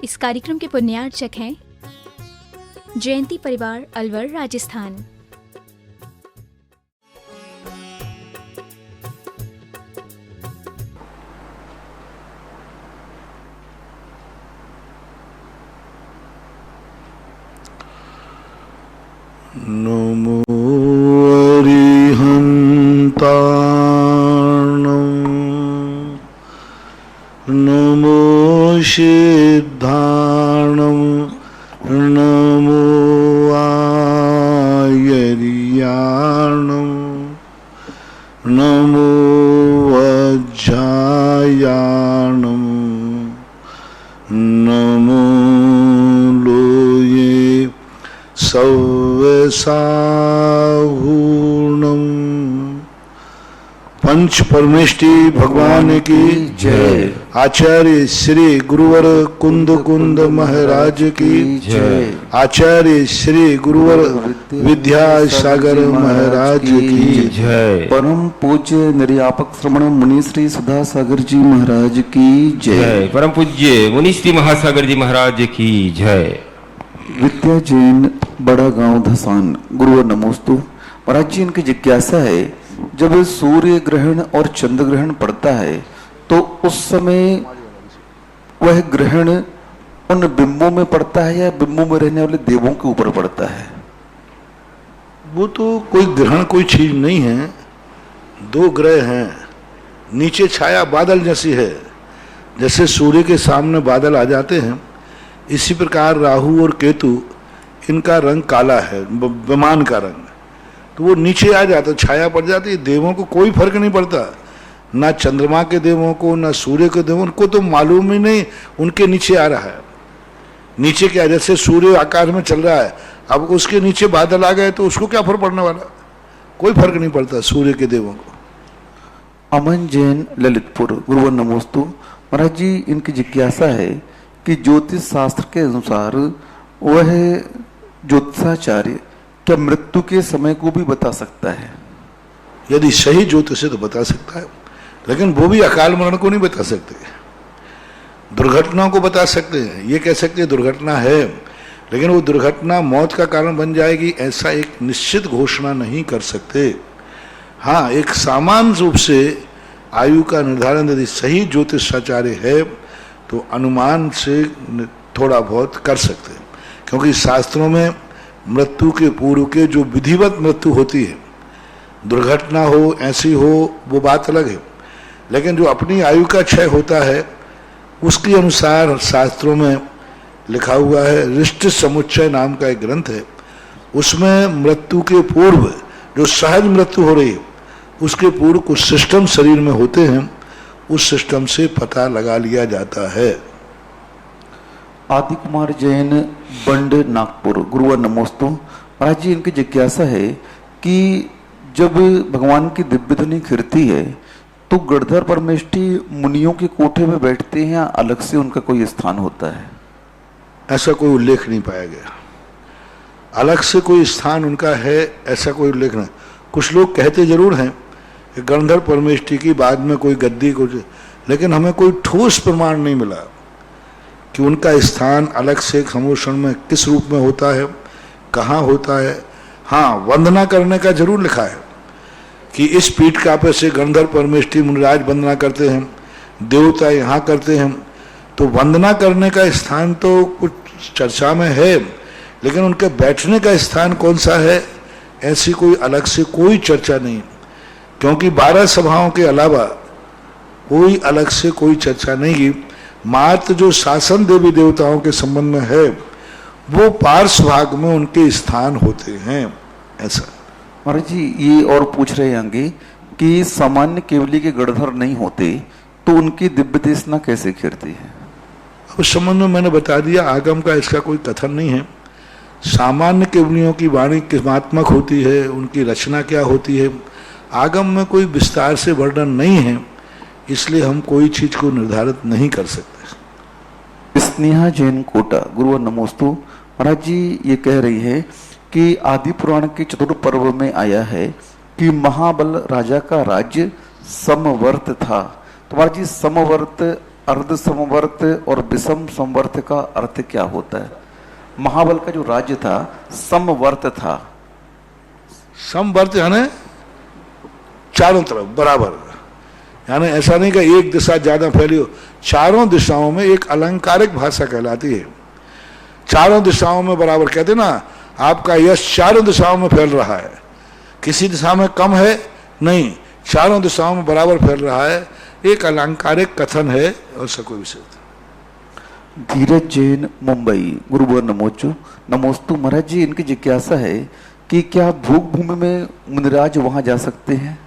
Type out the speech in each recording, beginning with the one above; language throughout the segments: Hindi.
इस कार्यक्रम के पुण्यार्चक हैं जयंती परिवार अलवर राजस्थान। नमो अरिहन्ताणं नमो सिद्धाणं नमो आयर्याणं नमो वज्रायाणं नमो लोये सव्यसाहूणम। पंच परमेष्टि भगवान की जय। आचार्य श्री गुरुवर कुंद कुंद महाराज की जय। आचार्य श्री गुरुवर विद्यासागर महाराज की जय। परम पूज्य निर्यापक श्रमण मुनि श्री सुधा सागर जी महाराज की जय। परम पूज्य मुनि श्री महासागर जी महाराज की जय। विद्या जैन बड़ा गांव धसान गुरुवर नमोस्तु। महाराज जी, इनकी जिज्ञासा है, जब सूर्य ग्रहण और चंद्र ग्रहण पड़ता है तो उस समय वह ग्रहण उन बिंबों में पड़ता है या बिंबों में रहने वाले देवों के ऊपर पड़ता है? वो तो कोई ग्रहण कोई चीज नहीं है। दो ग्रह हैं, नीचे छाया बादल जैसी है। जैसे सूर्य के सामने बादल आ जाते हैं, इसी प्रकार राहु और केतु, इनका रंग काला है, विमान का रंग, तो वो नीचे आ जाता, छाया पड़ जाती है। देवों को कोई फर्क नहीं पड़ता, ना चंद्रमा के देवों को ना सूर्य के देवों को, तो मालूम ही नहीं उनके नीचे आ रहा है। नीचे क्या, जैसे सूर्य आकाश में चल रहा है, अब उसके नीचे बादल आ गए तो उसको क्या फर्क पड़ने वाला? कोई फर्क नहीं पड़ता सूर्य के देवों को। अमन जैन ललितपुर गुरुवर नमोस्तु। महाराज जी, इनकी जिज्ञासा है कि ज्योतिष शास्त्र के अनुसार वह ज्योतिषाचार्य क्या मृत्यु के समय को भी बता सकता है? यदि सही ज्योतिष है तो बता सकता है, लेकिन वो भी अकाल मरण को नहीं बता सकते। दुर्घटनाओं को बता सकते हैं, ये कह सकते हैं दुर्घटना है, लेकिन वो दुर्घटना मौत का कारण बन जाएगी ऐसा एक निश्चित घोषणा नहीं कर सकते। हाँ, एक सामान्य रूप से आयु का निर्धारण यदि सही ज्योतिषाचार्य है तो अनुमान से थोड़ा बहुत कर सकते हैं, क्योंकि शास्त्रों में मृत्यु के पूर्व के जो विधिवत मृत्यु होती है, दुर्घटना हो ऐसी हो वो बात अलग है, लेकिन जो अपनी आयु का क्षय होता है उसके अनुसार शास्त्रों में लिखा हुआ है। रिष्ट समुच्चय नाम का एक ग्रंथ है, उसमें मृत्यु के पूर्व जो सहज मृत्यु हो रही है उसके पूर्व कुछ सिस्टम शरीर में होते हैं, उस सिस्टम से पता लगा लिया जाता है। आदि कुमार जैन बंड नागपुर गुरुवर नमोस्तु। महाराज जी, इनकी जिज्ञासा है कि जब भगवान की दिव्य ध्वनि खिरती है तो गणधर परमेष्ठी मुनियों के कोठे में बैठते हैं या अलग से उनका कोई स्थान होता है? ऐसा कोई उल्लेख नहीं पाया गया, अलग से कोई स्थान उनका है ऐसा कोई उल्लेख नहीं। कुछ लोग कहते जरूर हैं कि गणधर परमेष्ठी की बाद में कोई गद्दी कुछ, लेकिन हमें कोई ठोस प्रमाण नहीं मिला कि उनका स्थान अलग से समूषण में किस रूप में होता है, कहाँ होता है। हाँ, वंदना करने का जरूर लिखा है कि इस पीठ कापे से गणधर परमेष्ठी मुनिराज वंदना करते हैं, देवता यहाँ करते हैं। तो वंदना करने का स्थान तो कुछ चर्चा में है, लेकिन उनके बैठने का स्थान कौन सा है ऐसी कोई अलग से कोई चर्चा नहीं, क्योंकि 12 सभाओं के अलावा कोई अलग से कोई चर्चा नहीं की। मात्र जो शासन देवी देवताओं के संबंध में है वो पार्श्व भाग में उनके स्थान होते हैं, ऐसा। महाराज जी, ये और पूछ रहे होंगे कि सामान्य केवली के गणधर नहीं होते तो उनकी दिव्य देशना कैसे खिरती है? उस संबंध में मैंने बता दिया, आगम का इसका कोई कथन नहीं है। सामान्य केवलियों की वाणी किस्मात्मक होती है, उनकी रचना क्या होती है, आगम में कोई विस्तार से वर्णन नहीं है, इसलिए हम कोई चीज को निर्धारित नहीं कर सकते। स्नेहा जैन कोटा गुरुवर नमोस्तु। महाराज जी, ये कह रही है कि आदि पुराण के चतुर्थ पर्व में आया है कि महाबल राजा का राज्य समवर्त था। तो महाराज जी, समवर्त अर्ध समवर्त और विषम समवर्त का अर्थ क्या होता है? महाबल का जो राज्य था समवर्त था। समवर्त यानी चारों तरफ बराबर, यानी ऐसा नहीं कि एक दिशा ज्यादा फैली हो, चारों दिशाओं में एक अलंकारिक भाषा कहलाती है। चारों दिशाओं में बराबर, कहते ना आपका यश चारों दिशाओं में फैल रहा है, किसी दिशा में कम है नहीं, चारों दिशाओं में बराबर फैल रहा है, एक अलंकारिक कथन है और उसका कोई विषय। धीरज जैन मुंबई, गुरुवर नमोस्तु। महाराज जी, इनकी जिज्ञासा है कि क्या भोग भूमि में मुनिराज वहां जा सकते हैं?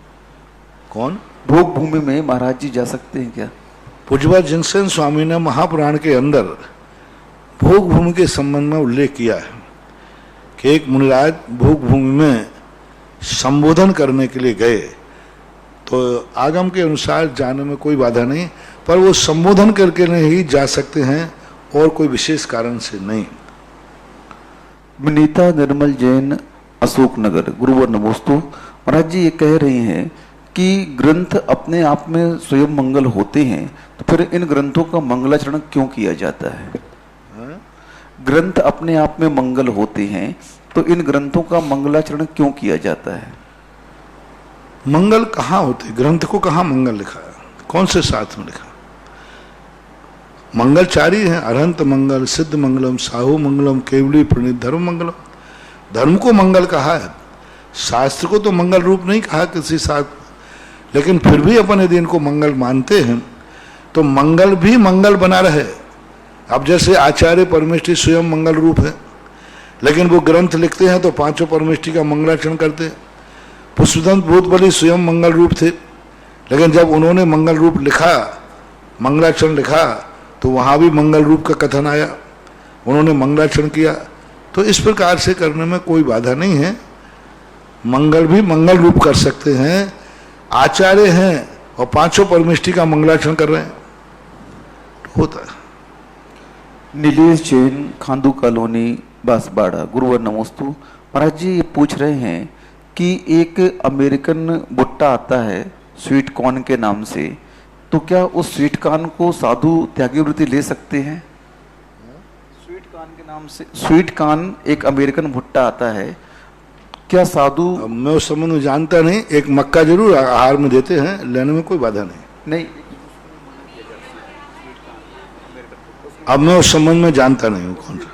कौन? भोग भूमि में महाराज जी जा सकते हैं क्या? पूज्यपाद जिनसेन स्वामी ने महापुराण के अंदर भोग भूमि के संबंध में उल्लेख किया है कि एक मुनिराज भोग भूमि में संबोधन करने के लिए गए, तो आगम के अनुसार जाने में कोई बाधा नहीं, पर वो संबोधन करके नहीं जा सकते हैं और कोई विशेष कारण से नहीं। विनीता निर्मल जैन, अशोकनगर, गुरुवर नमोस्तु। महाराज जी, ये कह रही हैं कि ग्रंथ अपने आप में स्वयं मंगल होते हैं, तो फिर इन ग्रंथों का मंगलाचरण क्यों किया जाता है? ग्रंथ अपने आप में मंगल होते हैं, तो इन ग्रंथों का मंगलाचरण क्यों किया जाता है? मंगल कहाँ होते? ग्रंथ को कहाँ मंगल लिखा है? कौन से शास्त्र में लिखा? मंगल चारी है, अरहंत मंगल, सिद्ध मंगलम, साहू मंगलम, केवली प्रणीत धर्म मंगलम। धर्म को मंगल कहा है, शास्त्र को तो मंगल रूप नहीं कहा किसी शास्त्र, लेकिन फिर भी अपन यदि इनको मंगल मानते हैं तो मंगल भी मंगल बना रहे। अब जैसे आचार्य परमेष्ठी स्वयं मंगल रूप है, लेकिन वो ग्रंथ लिखते हैं तो पांचों परमेष्ठी का मंगलाचरण करते हैं। पुष्पदंत भूतबली स्वयं मंगल रूप थे, लेकिन जब उन्होंने मंगल रूप लिखा, मंगलाचरण लिखा, तो वहां भी मंगल रूप का कथन आया, उन्होंने मंगलाचरण किया। तो इस प्रकार से करने में कोई बाधा नहीं है, मंगल भी मंगल रूप कर सकते हैं। आचार्य हैं और पांचों परमेष्ठी का मंगलाचरण कर रहे हैं, तो होता है। नीलेश जैन, खांदू कॉलोनी, बांसवाड़ा, गुरुवर नमोस्तु। महाराज जी, ये पूछ रहे हैं कि एक अमेरिकन भुट्टा आता है स्वीट कॉर्न के नाम से, तो क्या उस स्वीट कॉर्न को साधु त्यागी वृत्ति ले सकते हैं? स्वीट कॉर्न के नाम से, स्वीट कॉर्न एक अमेरिकन भुट्टा आता है, क्या साधु? मैं उस संबंध में जानता नहीं, एक मक्का जरूर आहार में देते हैं, लेने में कोई बाधा नहीं। अब मैं उस संबंध में जानता नहीं हूँ कौन सा।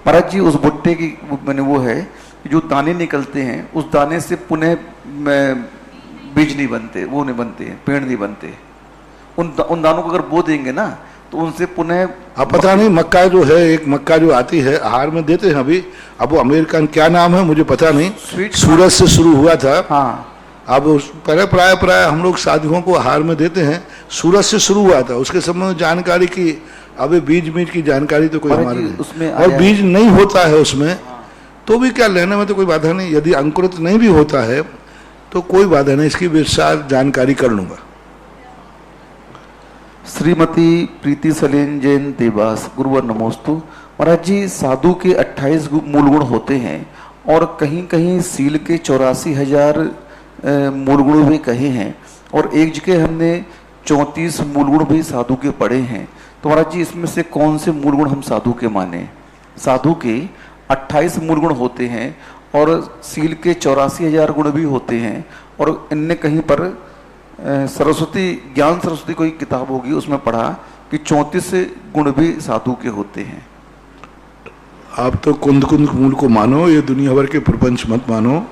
महाराज जी, उस भुट्टे की मैंने वो है जो दाने निकलते हैं, उस दाने से पुनः बीज नहीं बनते, वो नहीं बनते, पेड़ नहीं बनते। उन दानों को अगर बो देंगे ना तो उनसे पुनः। अब पता नहीं, मक्का जो है, एक मक्का जो आती है आहार में देते हैं अभी। अब वो अमेरिकन क्या नाम है मुझे पता नहीं, सूरज से शुरू हुआ था। हाँ, अब पहले प्राय हम लोग साधुओं को आहार में देते हैं, सूरज से शुरू हुआ था। उसके संबंध में जानकारी की, अभी बीज की जानकारी तो कोई हमारे नहीं, और बीज नहीं होता है उसमें, तो भी क्या लेने में तो कोई बाधा नहीं। यदि अंकुरित नहीं भी होता है तो कोई बाधा नहीं, इसकी विस्तार जानकारी कर लूंगा। श्रीमती प्रीति सलेन जैन, देवास, गुरुवर नमोस्तु। महाराज जी, साधु के 28 मूल गुण होते हैं और कहीं कहीं सील के 84,000 मूल गुण भी कहे हैं, और एक जगह हमने 34 मूल गुण भी साधु के पढ़े हैं। तो महाराज जी, इसमें से कौन से मूल गुण हम साधु के माने? साधु के 28 मूल गुण होते हैं और सील के 84,000 गुण भी होते हैं, और इनने कहीं पर सरस्वती, ज्ञान सरस्वती कोई किताब होगी, उसमें पढ़ा कि 34 गुण भी साधु के होते हैं। आप तो कुंद मूल को मानो, ये दुनिया भर के प्रपंच मत मानो।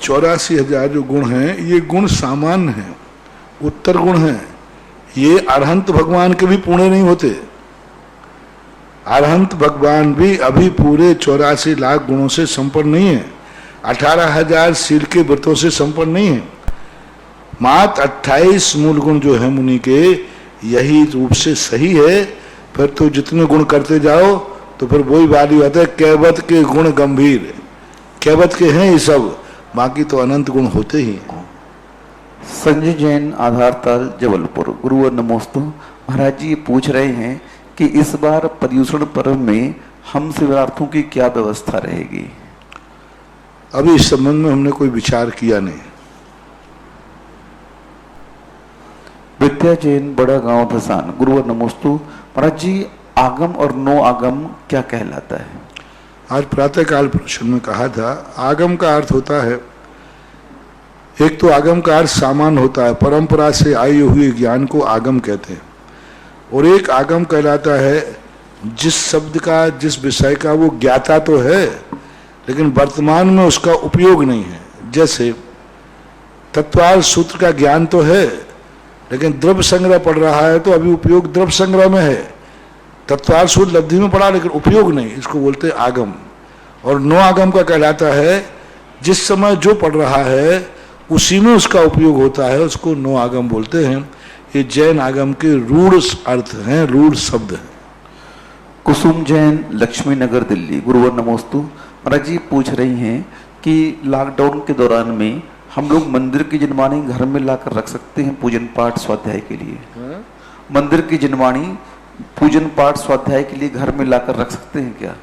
84,000 जो गुण हैं, ये गुण सामान्य हैं, उत्तर गुण हैं। ये अरहंत भगवान के भी पूर्ण नहीं होते। अरहंत भगवान भी अभी पूरे 84 लाख गुणों से संपन्न नहीं है, 18,000 सील के व्रतों से संपन्न नहीं है। मात्र 28 मूल गुण जो है मुनि के, यही रूप से सही है। फिर तो जितने गुण करते जाओ तो फिर वही बात ही आता है, कैवत के गुण गंभीर, कैवत के हैं ये सब, बाकी तो अनंत गुण होते ही हैं। संजय जैन, आधारताल, जबलपुर, गुरुवर नमोस्तु। महाराज जी, ये पूछ रहे हैं कि इस बार पर्युषण पर्व में हम शिवरार्थों की क्या व्यवस्था रहेगी? अभी इस संबंध में हमने कोई विचार किया नहीं। विद्या जैन, बड़ा गांव धसान, गुरुवर नमोस्तु। महाराज जी, आगम और नो आगम क्या कहलाता है? आज प्रातःकाल प्रश्न में कहा था, आगम का अर्थ होता है, एक तो आगम का अर्थ सामान्य होता है, परंपरा से आए हुए ज्ञान को आगम कहते हैं, और एक आगम कहलाता है जिस शब्द का, जिस विषय का वो ज्ञाता तो है लेकिन वर्तमान में उसका उपयोग नहीं है। जैसे तत्वार्थ सूत्र का ज्ञान तो है लेकिन द्रव्य संग्रह पढ़ रहा है तो अभी उपयोग द्रव्य संग्रह में है, तत्वार्थ सूत्र लब्धि में पढ़ा लेकिन उपयोग नहीं, इसको बोलते हैं आगम। और नो आगम का कहलाता है जिस समय जो पढ़ रहा है उसी में उसका उपयोग होता है, उसको नो आगम बोलते हैं। ये जैन आगम के रूढ़ अर्थ हैं, रूढ़ शब्द हैं। कुसुम जैन, लक्ष्मी नगर, दिल्ली, गुरुवर नमोस्तु। महाराज जी पूछ रही हैं कि लॉकडाउन के दौरान में हम लोग मंदिर की जिनवाणी घर में लाकर रख सकते हैं पूजन पाठ स्वाध्याय के लिए? मंदिर की जिनवाणी पूजन पाठ स्वाध्याय के लिए घर में लाकर रख सकते हैं क्या?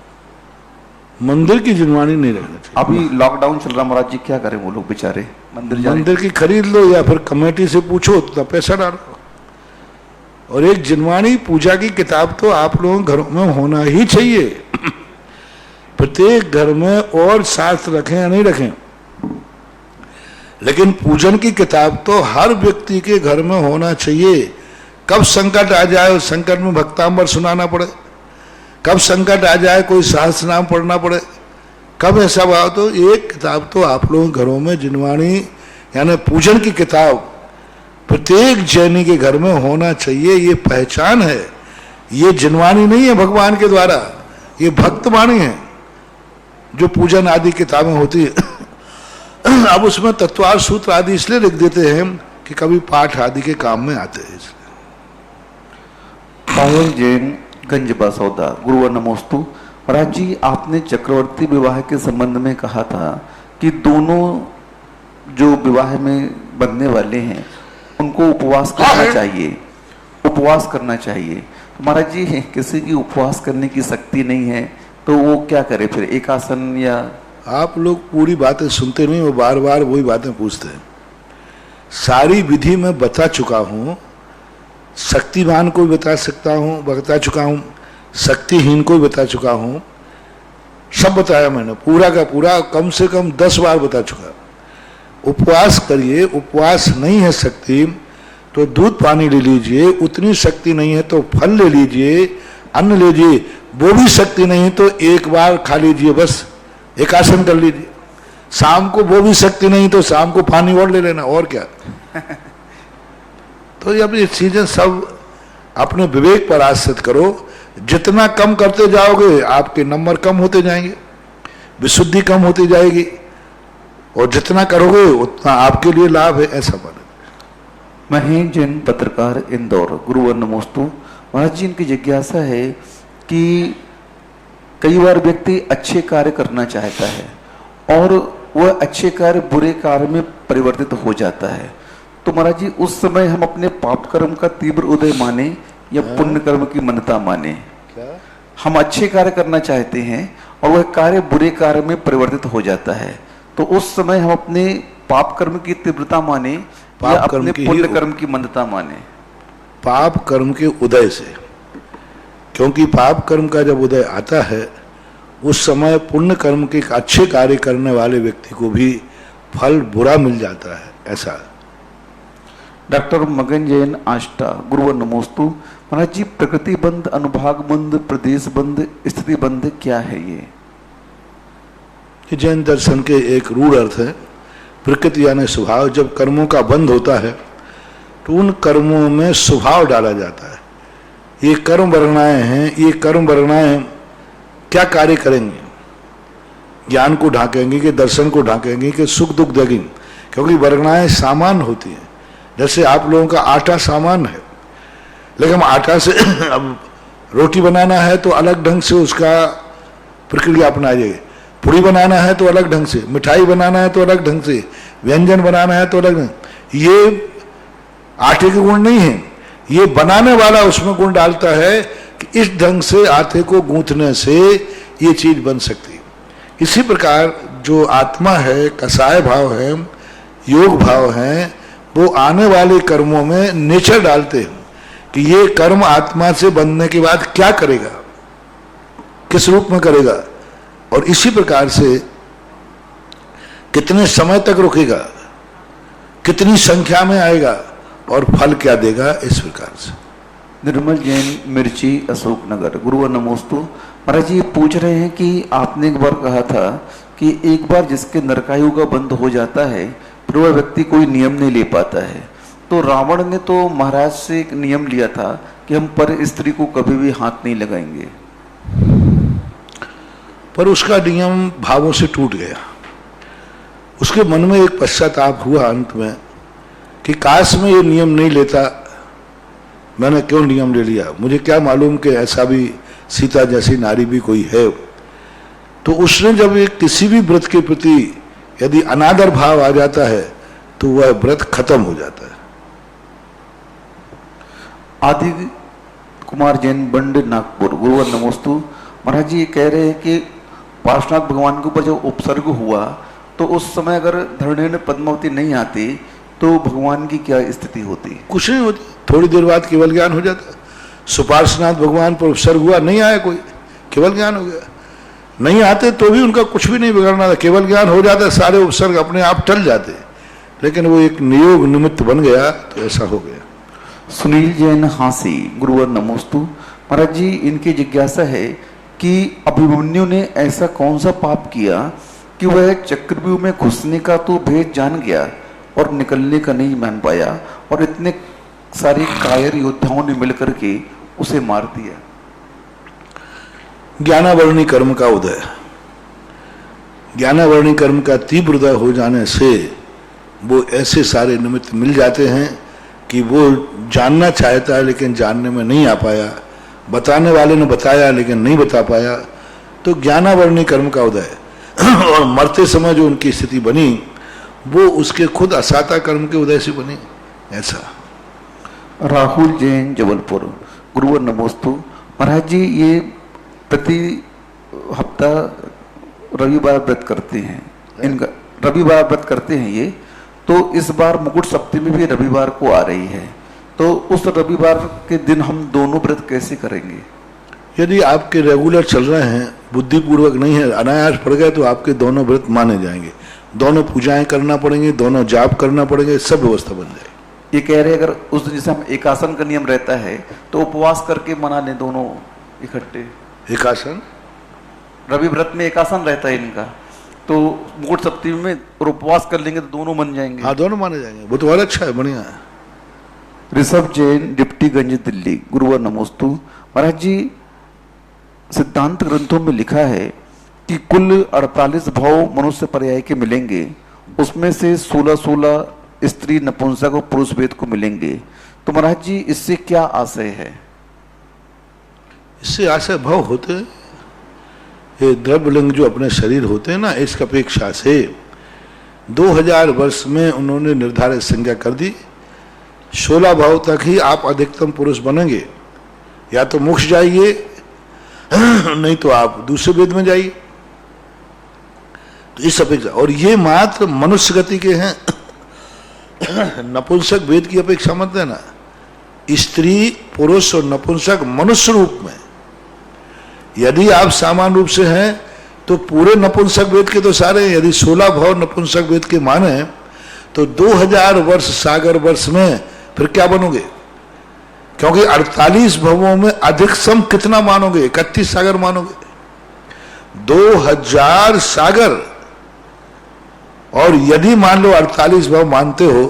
मंदिर की जिनवाणी नहीं रखना चाहिए। अभी लॉकडाउन चल रहा, महाराज जी क्या करें वो लोग बेचारे? मंदिर की खरीद लो या फिर कमेटी से पूछो तो पैसा डालो। और एक जिनवाणी पूजा की किताब तो आप लोगों के घरों में होना ही चाहिए। प्रत्येक घर में और शास्त्र रखें या नहीं रखें, लेकिन पूजन की किताब तो हर व्यक्ति के घर में होना चाहिए। कब संकट आ जाए उस संकट में भक्तांबर सुनाना पड़े, कब संकट आ जाए कोई सहस्त्र नाम पढ़ना पड़े, कब ऐसा भाव, तो एक किताब तो आप लोगों के घरों में जिनवाणी यानी पूजन की किताब प्रत्येक जैनी के घर में होना चाहिए। ये पहचान है, ये जिनवाणी नहीं है भगवान के द्वारा, ये भक्तवाणी है जो पूजन आदि किताबें होती है। अब उसमें तत्वार्थ सूत्र आदि इसलिए लिख देते हैं कि कभी पाठ आदि के काम में आते हैं। पायल जैन, गंज बासौदा, गुरुवर नमोस्तु। महाराज जी, आपने चक्रवर्ती विवाह के संबंध में कहा था कि दोनों जो विवाह में बनने वाले हैं उनको उपवास करना चाहिए, उपवास करना चाहिए। तो महाराज जी, किसी की उपवास करने की शक्ति नहीं है तो वो क्या करे फिर, एक आसन या? आप लोग पूरी बातें सुनते नहीं, वो बार बार वही बातें पूछते हैं। सारी विधि में बता चुका हूँ, शक्तिमान को भी बता चुका हूँ, शक्तिहीन को भी बता चुका हूँ, सब बताया मैंने, पूरा का पूरा कम से कम 10 बार बता चुका। उपवास करिए, उपवास नहीं है शक्ति तो दूध पानी ले लीजिए, उतनी शक्ति नहीं है तो फल ले लीजिए, अन्न लीजिए, वो भी शक्ति नहीं तो एक बार खा लीजिए, बस एक आसन कर लीजिए। शाम को वो भी शक्ति नहीं तो शाम को पानी और ले लेना, और क्या। तो ये चीजें सब अपने विवेक पर आश्रित करो। जितना कम करते जाओगे आपके नंबर कम होते जाएंगे, विशुद्धि कम होती जाएगी, और जितना करोगे उतना आपके लिए लाभ है, ऐसा माने। महेंद्र जैन, पत्रकार, इंदौर, गुरुवर नमोस्तु। महाराज जी, इनकी जिज्ञासा है कि कई बार व्यक्ति अच्छे कार्य करना चाहता है और वह अच्छे कार्य बुरे कार्य में परिवर्तित हो जाता है, तो महाराज जी उस समय हम अपने पाप कर्म का तीव्र उदय माने या पुण्य कर्म की मनता माने? क्या? हम अच्छे कार्य करना चाहते हैं और वह कार्य बुरे कार्य में परिवर्तित हो जाता है, तो उस समय हम अपने पाप कर्म की तीव्रता माने या अपने पुण्य कर्म की मंदता माने? पाप कर्म के उदय से, क्योंकि पाप कर्म का जब उदय आता है उस समय पुण्य कर्म के अच्छे कार्य करने वाले व्यक्ति को भी फल बुरा मिल जाता है, ऐसा। डॉक्टर मगन जैन, आष्टा, गुरुवर नमोस्तु। महाराज जी, प्रकृति बंध, अनुभाग बंध, प्रदेश बंध, स्थिति बंध क्या है ये? जैन दर्शन के एक रूढ़ अर्थ है। प्रकृति यानी स्वभाव, जब कर्मों का बंध होता है तो उन कर्मों में स्वभाव डाला जाता है। ये कर्म वर्णाएं हैं, ये कर्म वर्णाएं क्या कार्य करेंगे, ज्ञान को ढांकेंगे कि दर्शन को ढांकेंगे कि सुख दुख देंगी, क्योंकि वर्णाएं सामान्य होती हैं। जैसे आप लोगों का आटा सामान्य है, लेकिन आटा से अब रोटी बनाना है तो अलग ढंग से उसका प्रक्रिया अपनाई जाएगी, पूड़ी बनाना है तो अलग ढंग से, मिठाई बनाना है तो अलग ढंग से, व्यंजन बनाना है तो अलग ढंग। ये आटे के गुण नहीं है, ये बनाने वाला उसमें गुण डालता है कि इस ढंग से आटे को गूंथने से ये चीज बन सकती है। इसी प्रकार जो आत्मा है, कसाय भाव है, योग भाव है, वो आने वाले कर्मों में नेचर डालते हैं कि ये कर्म आत्मा से बनने के बाद क्या करेगा, किस रूप में करेगा, और इसी प्रकार से कितने समय तक रुकेगा, कितनी संख्या में आएगा और फल क्या देगा, इस प्रकार से। निर्मल जैन, मिर्ची, अशोकनगर। गुरुवर नमोस्तु। महाराज जी पूछ रहे हैं कि आपने एक बार कहा था कि एक बार जिसके नरकायु का बंध हो जाता है फिर वह व्यक्ति कोई नियम नहीं ले पाता है। तो रावण ने तो महाराज से एक नियम लिया था कि हम पर स्त्री को कभी भी हाथ नहीं लगाएंगे, पर उसका नियम भावों से टूट गया। उसके मन में एक पश्चाताप हुआ अंत में कि काश में ये नियम नहीं लेता, मैंने क्यों नियम ले लिया, मुझे क्या मालूम कि ऐसा भी सीता जैसी नारी भी कोई है। तो उसने जब एक किसी भी व्रत के प्रति यदि अनादर भाव आ जाता है तो वह व्रत खत्म हो जाता है। आदि कुमार जैन, बंड, नागपुर। गुरुवर नमोस्तु। महाराज जी ये कह रहे हैं कि पार्श्वनाथ भगवान के ऊपर जब उपसर्ग हुआ तो उस समय अगर धरणी में पद्मावती नहीं आती तो भगवान की क्या स्थिति होती? कुछ नहीं होती, थोड़ी देर बाद केवल ज्ञान हो जाता। सुपार्श्वनाथ भगवान पर उपसर्ग हुआ, नहीं आया कोई, केवल ज्ञान हो गया। नहीं आते तो भी उनका कुछ भी नहीं बिगड़ना था, केवल ज्ञान हो जाता, सारे उपसर्ग अपने आप टल जाते। लेकिन वो एक नियोग निमित्त बन गया तो ऐसा हो गया। सुनील जैन, हांसी। गुरुवर नमोस्तु। महाराज जी इनकी जिज्ञासा है कि अभिमन्यु ने ऐसा कौन सा पाप किया कि वह चक्रव्यूह में घुसने का तो भेद जान गया और निकलने का नहीं मान पाया और इतने सारे कायर योद्धाओं ने मिलकर के उसे मार दिया? ज्ञानावरणी कर्म का उदय, ज्ञानावरणी कर्म का तीव्र उदय हो जाने से वो ऐसे सारे निमित्त मिल जाते हैं कि वो जानना चाहता है लेकिन जानने में नहीं आ पाया, बताने वाले ने बताया लेकिन नहीं बता पाया, तो ज्ञानावरणी कर्म का उदय। और मरते समय जो उनकी स्थिति बनी वो उसके खुद असाता कर्म के उदय से बनी। ऐसा। राहुल जैन, जबलपुर। गुरुवर नमोस्तु। महाराज जी ये प्रति हफ्ता रविवार व्रत करते हैं, इनका रविवार व्रत करते हैं ये, तो इस बार मुकुट सप्तमी भी रविवार को आ रही है, तो उस रविवार के दिन हम दोनों व्रत कैसे करेंगे? यदि आपके रेगुलर चल रहे हैं, बुद्धिपूर्वक नहीं है, अनायास पड़ गए, तो आपके दोनों व्रत माने जाएंगे, दोनों पूजाएं करना पड़ेंगे, दोनों जाप करना पड़ेंगे, सब व्यवस्था बन जाएगी। ये कह रहे अगर उस दिन जैसे हम एकासन का नियम रहता है तो उपवास करके मना लें दोनों इकट्ठे। एकासन, रवि व्रत में एकासन रहता है इनका, तो मुकुट सप्तमी में और उपवास कर लेंगे तो दोनों मन जाएंगे। हाँ दोनों माने जाएंगे, वो तो और अच्छा है, बढ़िया है। ऋषभ जैन, डिप्टीगंज, दिल्ली। गुरुवर नमोस्तु। महाराज जी सिद्धांत ग्रंथों में लिखा है कि कुल 48 भाव मनुष्य पर्याय के मिलेंगे, उसमें से 16 स्त्री नपुंसक और पुरुष वेद को मिलेंगे। तो महाराज जी इससे क्या आशय है? इससे आशय भाव होते हैं, ये द्रव्यलिंग जो अपने शरीर होते हैं ना, इसकी अपेक्षा से 2000 वर्ष में उन्होंने निर्धारित संज्ञा कर दी, 16 भाव तक ही आप अधिकतम पुरुष बनेंगे, या तो मोक्ष जाइए नहीं तो आप दूसरे वेद में जाइए। तो इस अपेक्षा, और ये मात्र मनुष्य गति के हैं, नपुंसक वेद की अपेक्षा मत देना। स्त्री, पुरुष और नपुंसक मनुष्य रूप में यदि आप सामान्य रूप से हैं तो पूरे नपुंसक वेद के तो सारे, यदि 16 भाव नपुंसक वेद के माने तो 2000 वर्ष सागर वर्ष में फिर क्या बनोगे? क्योंकि 48 भवों में अधिकतम कितना मानोगे? 31 सागर मानोगे, 2000 सागर। और यदि मान लो 48 भाव मानते हो,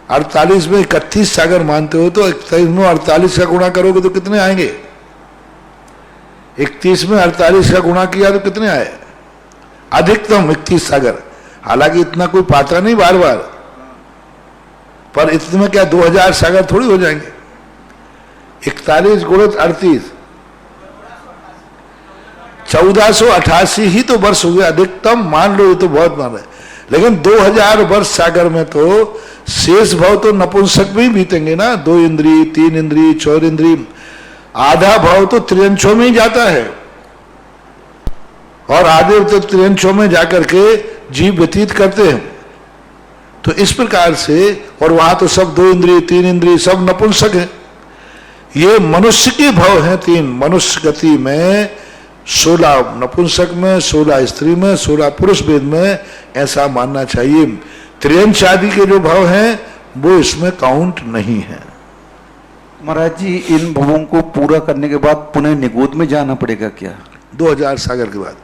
48 में 31 सागर मानते हो, तो 31 में 48 का गुणा करोगे तो कितने आएंगे? 31 में 48 का गुणा किया तो कितने आए? अधिकतम 31 सागर। हालांकि इतना कोई पाता नहीं बार बार, पर इतने में क्या 2000 सागर थोड़ी हो जाएंगे? 41 गुणित 38, 1488 ही तो वर्ष हो गया अधिकतम, मान लो, ये तो बहुत मान रहे। लेकिन 2000 वर्ष सागर में तो शेष भाव तो नपुंसक में ही बीतेंगे ना, 2 इंद्री, 3 इंद्री, 4 इंद्री, आधा भाव तो त्रियंशों में ही जाता है, और आधे तो त्रियंशों में जाकर के जीव व्यतीत करते हैं। तो तो इस प्रकार से, और वहां तो सब 2 इंद्रिय 3 इंद्रिय सब नपुंसक है। ये मनुष्य के भाव हैं 3। मनुष्य गति में 16 नपुंसक में, 16 स्त्री में, 16 पुरुष वेद में, ऐसा मानना चाहिए। त्रियंश आदि के जो भाव हैं वो इसमें काउंट नहीं है। महाराज जी, इन भवों को पूरा करने के बाद पुनः निगोद में जाना पड़ेगा क्या? 2000 सागर के बाद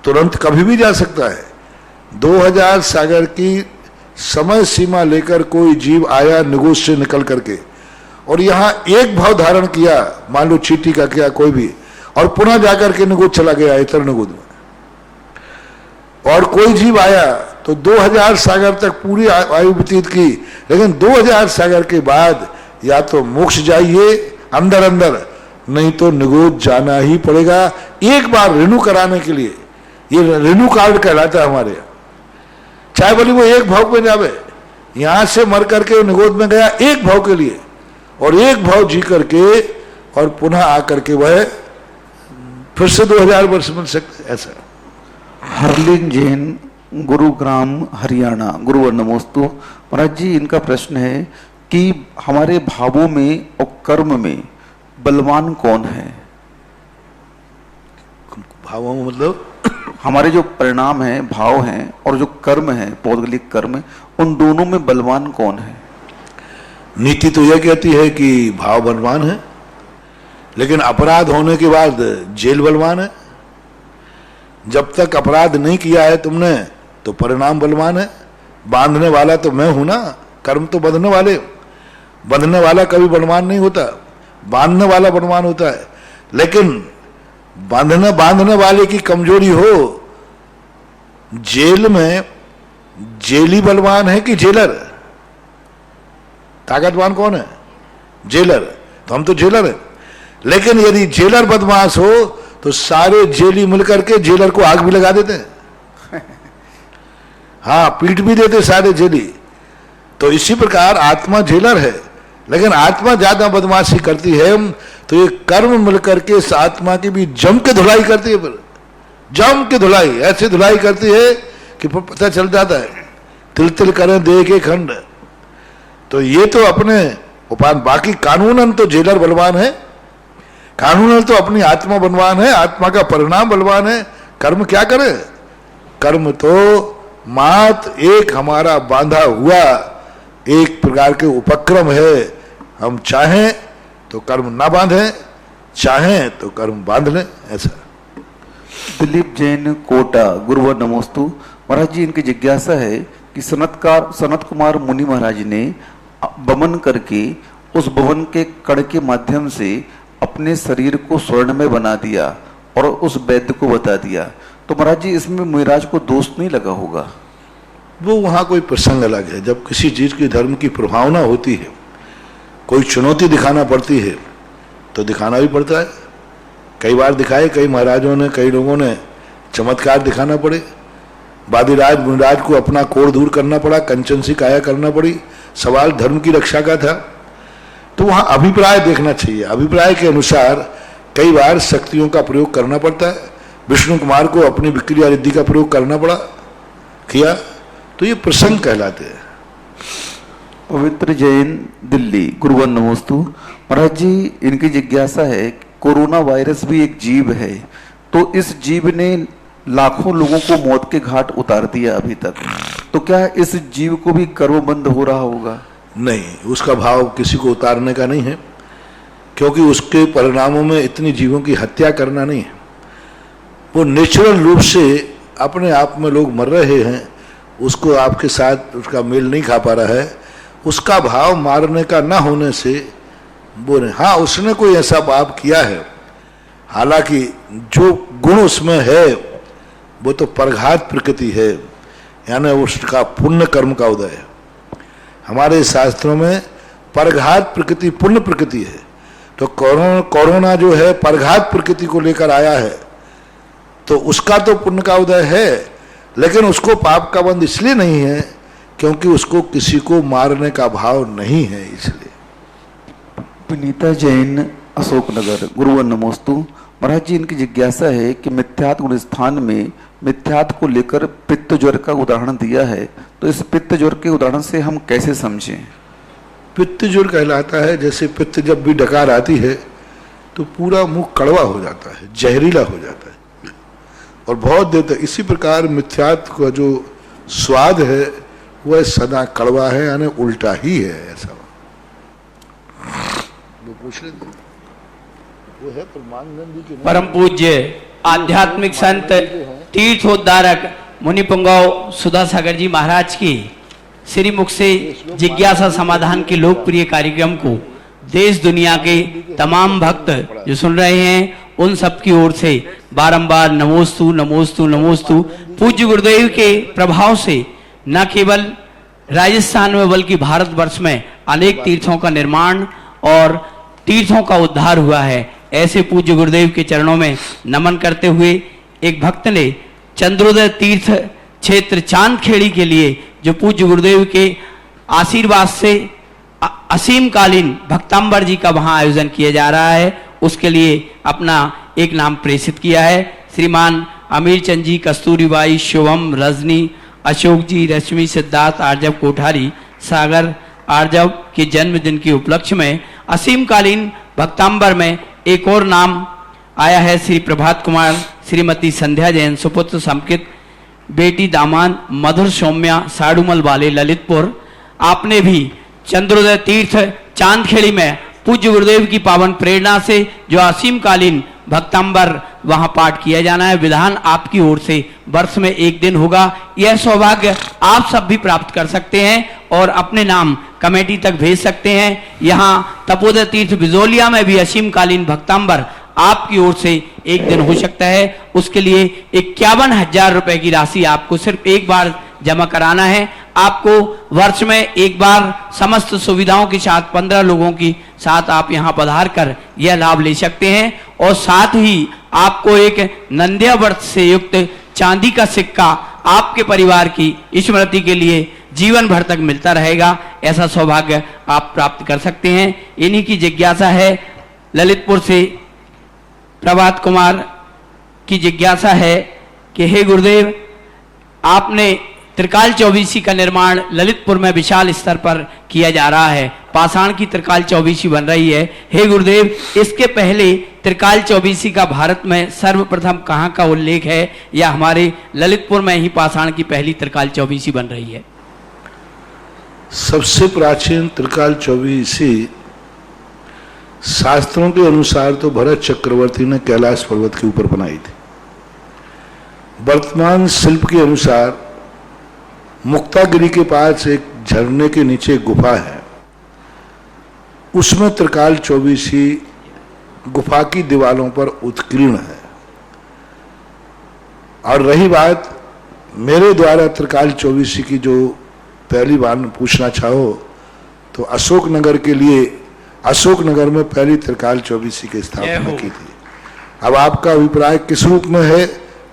तुरंत कभी भी जा सकता है। 2000 सागर की समय सीमा लेकर कोई जीव आया निगोद से निकल करके, और यहां एक भाव धारण किया, मान लो चीटी का किया कोई भी, और पुनः जाकर के निगोद चला गया इतर निगोद में, और कोई जीव आया तो 2000 सागर तक पूरी आयु व्यतीत की, लेकिन 2000 सागर के बाद या तो मोक्ष जाइए अंदर अंदर, नहीं तो निगोद जाना ही पड़ेगा। एक बार रिन्यू कराने के लिए, ये रिन्यू कार्ड कहलाता है हमारे यहाँ। चाहे बोली वो एक भाव पे जावे, यहां से मर करके निगोद में गया एक भाव के लिए, और एक भाव जी करके और पुनः आकर के वह फिर से 2000 वर्ष बन सकते, ऐसा। हरलीन जैन, गुरुग्राम हरियाणा, गुरुवर नमोस्तु। महाराज जी, इनका प्रश्न है कि हमारे भावों में और कर्म में बलवान कौन है? भावों में मतलब हमारे जो परिणाम हैं, भाव हैं, और जो कर्म है, पौद्गलिक कर्म, उन दोनों में बलवान कौन है? नीति तो यह कहती है कि भाव बलवान है, लेकिन अपराध होने के बाद जेल बलवान है। जब तक अपराध नहीं किया है तुमने तो परिणाम बलवान है। बांधने वाला तो मैं हूं ना, कर्म तो बंधने वाले, बंधने वाला कभी बलवान नहीं होता, बांधने वाला बलवान होता है। लेकिन बांधने वाले की कमजोरी हो, जेल में जेली बलवान है कि जेलर? ताकतवान कौन है? जेलर। तो हम तो जेलर हैं। लेकिन यदि जेलर बदमाश हो तो सारे जेली मिलकर के जेलर को आग भी लगा देते हैं, हाँ, पीट भी देते सारे जेली। तो इसी प्रकार आत्मा जेलर है, लेकिन आत्मा ज्यादा बदमाशी करती है, तो ये कर्म मिलकर के इस आत्मा की भी जम के धुलाई करती है। फिर जम के धुलाई, ऐसी धुलाई करती है कि पता चल जाता है, तिल तिल करें देह के खंड। तो ये तो अपने उपान, बाकी कानूनन तो जेलर बलवान है, कानूनन तो अपनी आत्मा बलवान है, आत्मा का परिणाम बलवान है। कर्म क्या करे? कर्म तो मात एक हमारा बांधा हुआ एक प्रकार के उपक्रम है। हम चाहें तो कर्म ना बांधें, चाहें तो कर्म बांध लें, ऐसा। दिलीप जैन, कोटा, गुरुवर नमोस्तु। महाराज जी, इनकी जिज्ञासा है कि सनत कुमार मुनि महाराज ने बमन करके उस भवन के कण के माध्यम से अपने शरीर को स्वर्ण में बना दिया और उस वैद्य को बता दिया, तो महाराज जी इसमें मुनिराज को दोष नहीं लगा होगा? वो वहां कोई प्रसंग अलग है। जब किसी चीज की धर्म की प्रभावना होती है, कोई चुनौती दिखाना पड़ती है तो दिखाना भी पड़ता है। कई बार दिखाए, कई महाराजों ने, कई लोगों ने चमत्कार दिखाना पड़े। बादीराज मुनिराज को अपना कोढ़ दूर करना पड़ा, कंचन सी काया करना पड़ी, सवाल धर्म की रक्षा का था। तो वहां अभिप्राय देखना चाहिए। अभिप्राय के अनुसार कई बार शक्तियों का प्रयोग करना पड़ता है। विष्णु कुमार को अपनी विक्रिया रिद्धि का प्रयोग करना पड़ा, किया, तो ये प्रसंग कहलाते हैं। पवित्र जैन, दिल्ली, गुरुवर नमोस्तु। महाराज जी, इनकी जिज्ञासा है, कोरोना वायरस भी एक जीव है, तो इस जीव ने लाखों लोगों को मौत के घाट उतार दिया अभी तक, तो क्या इस जीव को भी कर्मबंध हो रहा होगा? नहीं, उसका भाव किसी को उतारने का नहीं है, क्योंकि उसके परिणामों में इतनी जीवों की हत्या करना नहीं है। वो नेचुरल रूप से अपने आप में लोग मर रहे हैं, उसको आपके साथ उसका मेल नहीं खा पा रहा है, उसका भाव मारने का ना होने से वो नहीं। हाँ, उसने कोई ऐसा पाप किया है, हालांकि जो गुण उसमें है वो तो परघात प्रकृति है, यानी उसका पुण्य कर्म का उदय है। हमारे शास्त्रों में परघात प्रकृति पुण्य प्रकृति है। तो कोरोना जो है परघात प्रकृति को लेकर आया है, तो उसका तो पुण्य का उदय है, लेकिन उसको पाप का बंध इसलिए नहीं है क्योंकि उसको किसी को मारने का भाव नहीं है, इसलिए। विनीता जैन, अशोकनगर, गुरुवर नमोस्तु। महाराज जी, इनकी जिज्ञासा है कि मिथ्यात गुण स्थान में मिथ्यात को लेकर पित्त ज्वर का उदाहरण दिया है, तो इस पित्त ज्वर के उदाहरण से हम कैसे समझें? पित्त ज्वर कहलाता है, जैसे पित्त जब भी डकार आती है तो पूरा मुंह कड़वा हो जाता है, जहरीला हो जाता है और बहुत देर तक। इसी प्रकार मिथ्यात का जो स्वाद है वह सदा कड़वा है, यानी उल्टा ही है। ऐसा वो पूछ लेते, वो है परमानंद जी के परम पूज्य आध्यात्मिक संत तीर्थोद्धारक मुनि पुंगव सुधा सागर जी महाराज की श्री मुख से जिज्ञासा समाधान के लोकप्रिय कार्यक्रम को देश दुनिया के तमाम भक्त जो सुन रहे हैं उन सब की ओर से बारंबार नमोस्तु नमोस्तु नमोस्तु। पूज्य गुरुदेव के प्रभाव से न केवल राजस्थान में बल्कि भारतवर्ष में अनेक तीर्थों का निर्माण और तीर्थों का उद्धार हुआ है। ऐसे पूज्य गुरुदेव के चरणों में नमन करते हुए एक भक्त ने चंद्रोदय तीर्थ क्षेत्र चांदखेड़ी के लिए जो पूज्य गुरुदेव के आशीर्वाद से असीम कालीन भक्तांबर जी का वहां आयोजन किया जा रहा है, उसके लिए अपना एक नाम प्रेषित किया है। श्रीमान अमीर चंद जी, कस्तूरीबाई, शुभम, रजनी, अशोक जी, रश्मि, सिद्धार्थ, आर्जव कोठारी, सागर आर्जव के जन्मदिन के उपलक्ष्य में असीम कालीन भक्तांबर में एक और नाम आया है। श्री प्रभात कुमार, श्रीमती संध्या जैन, सुपुत्र समकित, बेटी दामाद मधुर सौम्या, साड़ूमल वाले, ललितपुर। आपने भी चंद्रोदय तीर्थ चांदखेड़ी में पूज्य गुरुदेव की पावन प्रेरणा से जो असीम कालीन भक्तांबर वहां पाठ किया जाना है, विधान आपकी ओर से वर्ष में एक दिन होगा। यह सौभाग्य आप सब भी प्राप्त कर सकते हैं और अपने नाम कमेटी तक भेज सकते हैं। यहाँ तपोदय तीर्थ बिजोलिया में भी असीम कालीन भक्तांबर आपकी ओर से एक दिन हो सकता है। उसके लिए 51,000 रुपए की राशि आपको सिर्फ एक बार जमा कराना है। आपको वर्ष में एक बार समस्त सुविधाओं के साथ 15 लोगों की साथ आप यहां पधार कर यह लाभ ले सकते हैं और साथ ही आपको एक नंदिया व्रत से युक्त चांदी का सिक्का आपके परिवार की स्मृति के लिए जीवन भर तक मिलता रहेगा। ऐसा सौभाग्य आप प्राप्त कर सकते हैं। इन्हीं की जिज्ञासा है। ललितपुर से प्रभात कुमार की जिज्ञासा है कि हे गुरुदेव, आपने त्रिकाल चौबीसी का निर्माण ललितपुर में विशाल स्तर पर किया जा रहा है। पाषाण की त्रिकाल चौबीसी बन रही है। हे गुरुदेव, इसके पहले त्रिकाल चौबीसी का भारत में सर्वप्रथम कहाँ का उल्लेख है या हमारे ललितपुर में ही पाषाण की पहली त्रिकाल चौबीसी बन रही है? सबसे प्राचीन त्रिकाल चौबीसी शास्त्रों के अनुसार तो भरत चक्रवर्ती ने कैलाश पर्वत के ऊपर बनाई थी। वर्तमान शिल्प के अनुसार मुक्तागिरी के पास एक झरने के नीचे गुफा है, उसमें त्रिकाल चौबीसी गुफा की दीवारों पर उत्कीर्ण है। और रही बात मेरे द्वारा त्रिकाल चौबीसी की जो पहली बार पूछना चाहो तो अशोकनगर के लिए, अशोकनगर में पहली त्रिकाल चौबीसी की स्थापना की थी। अब आपका अभिप्राय किस रूप में है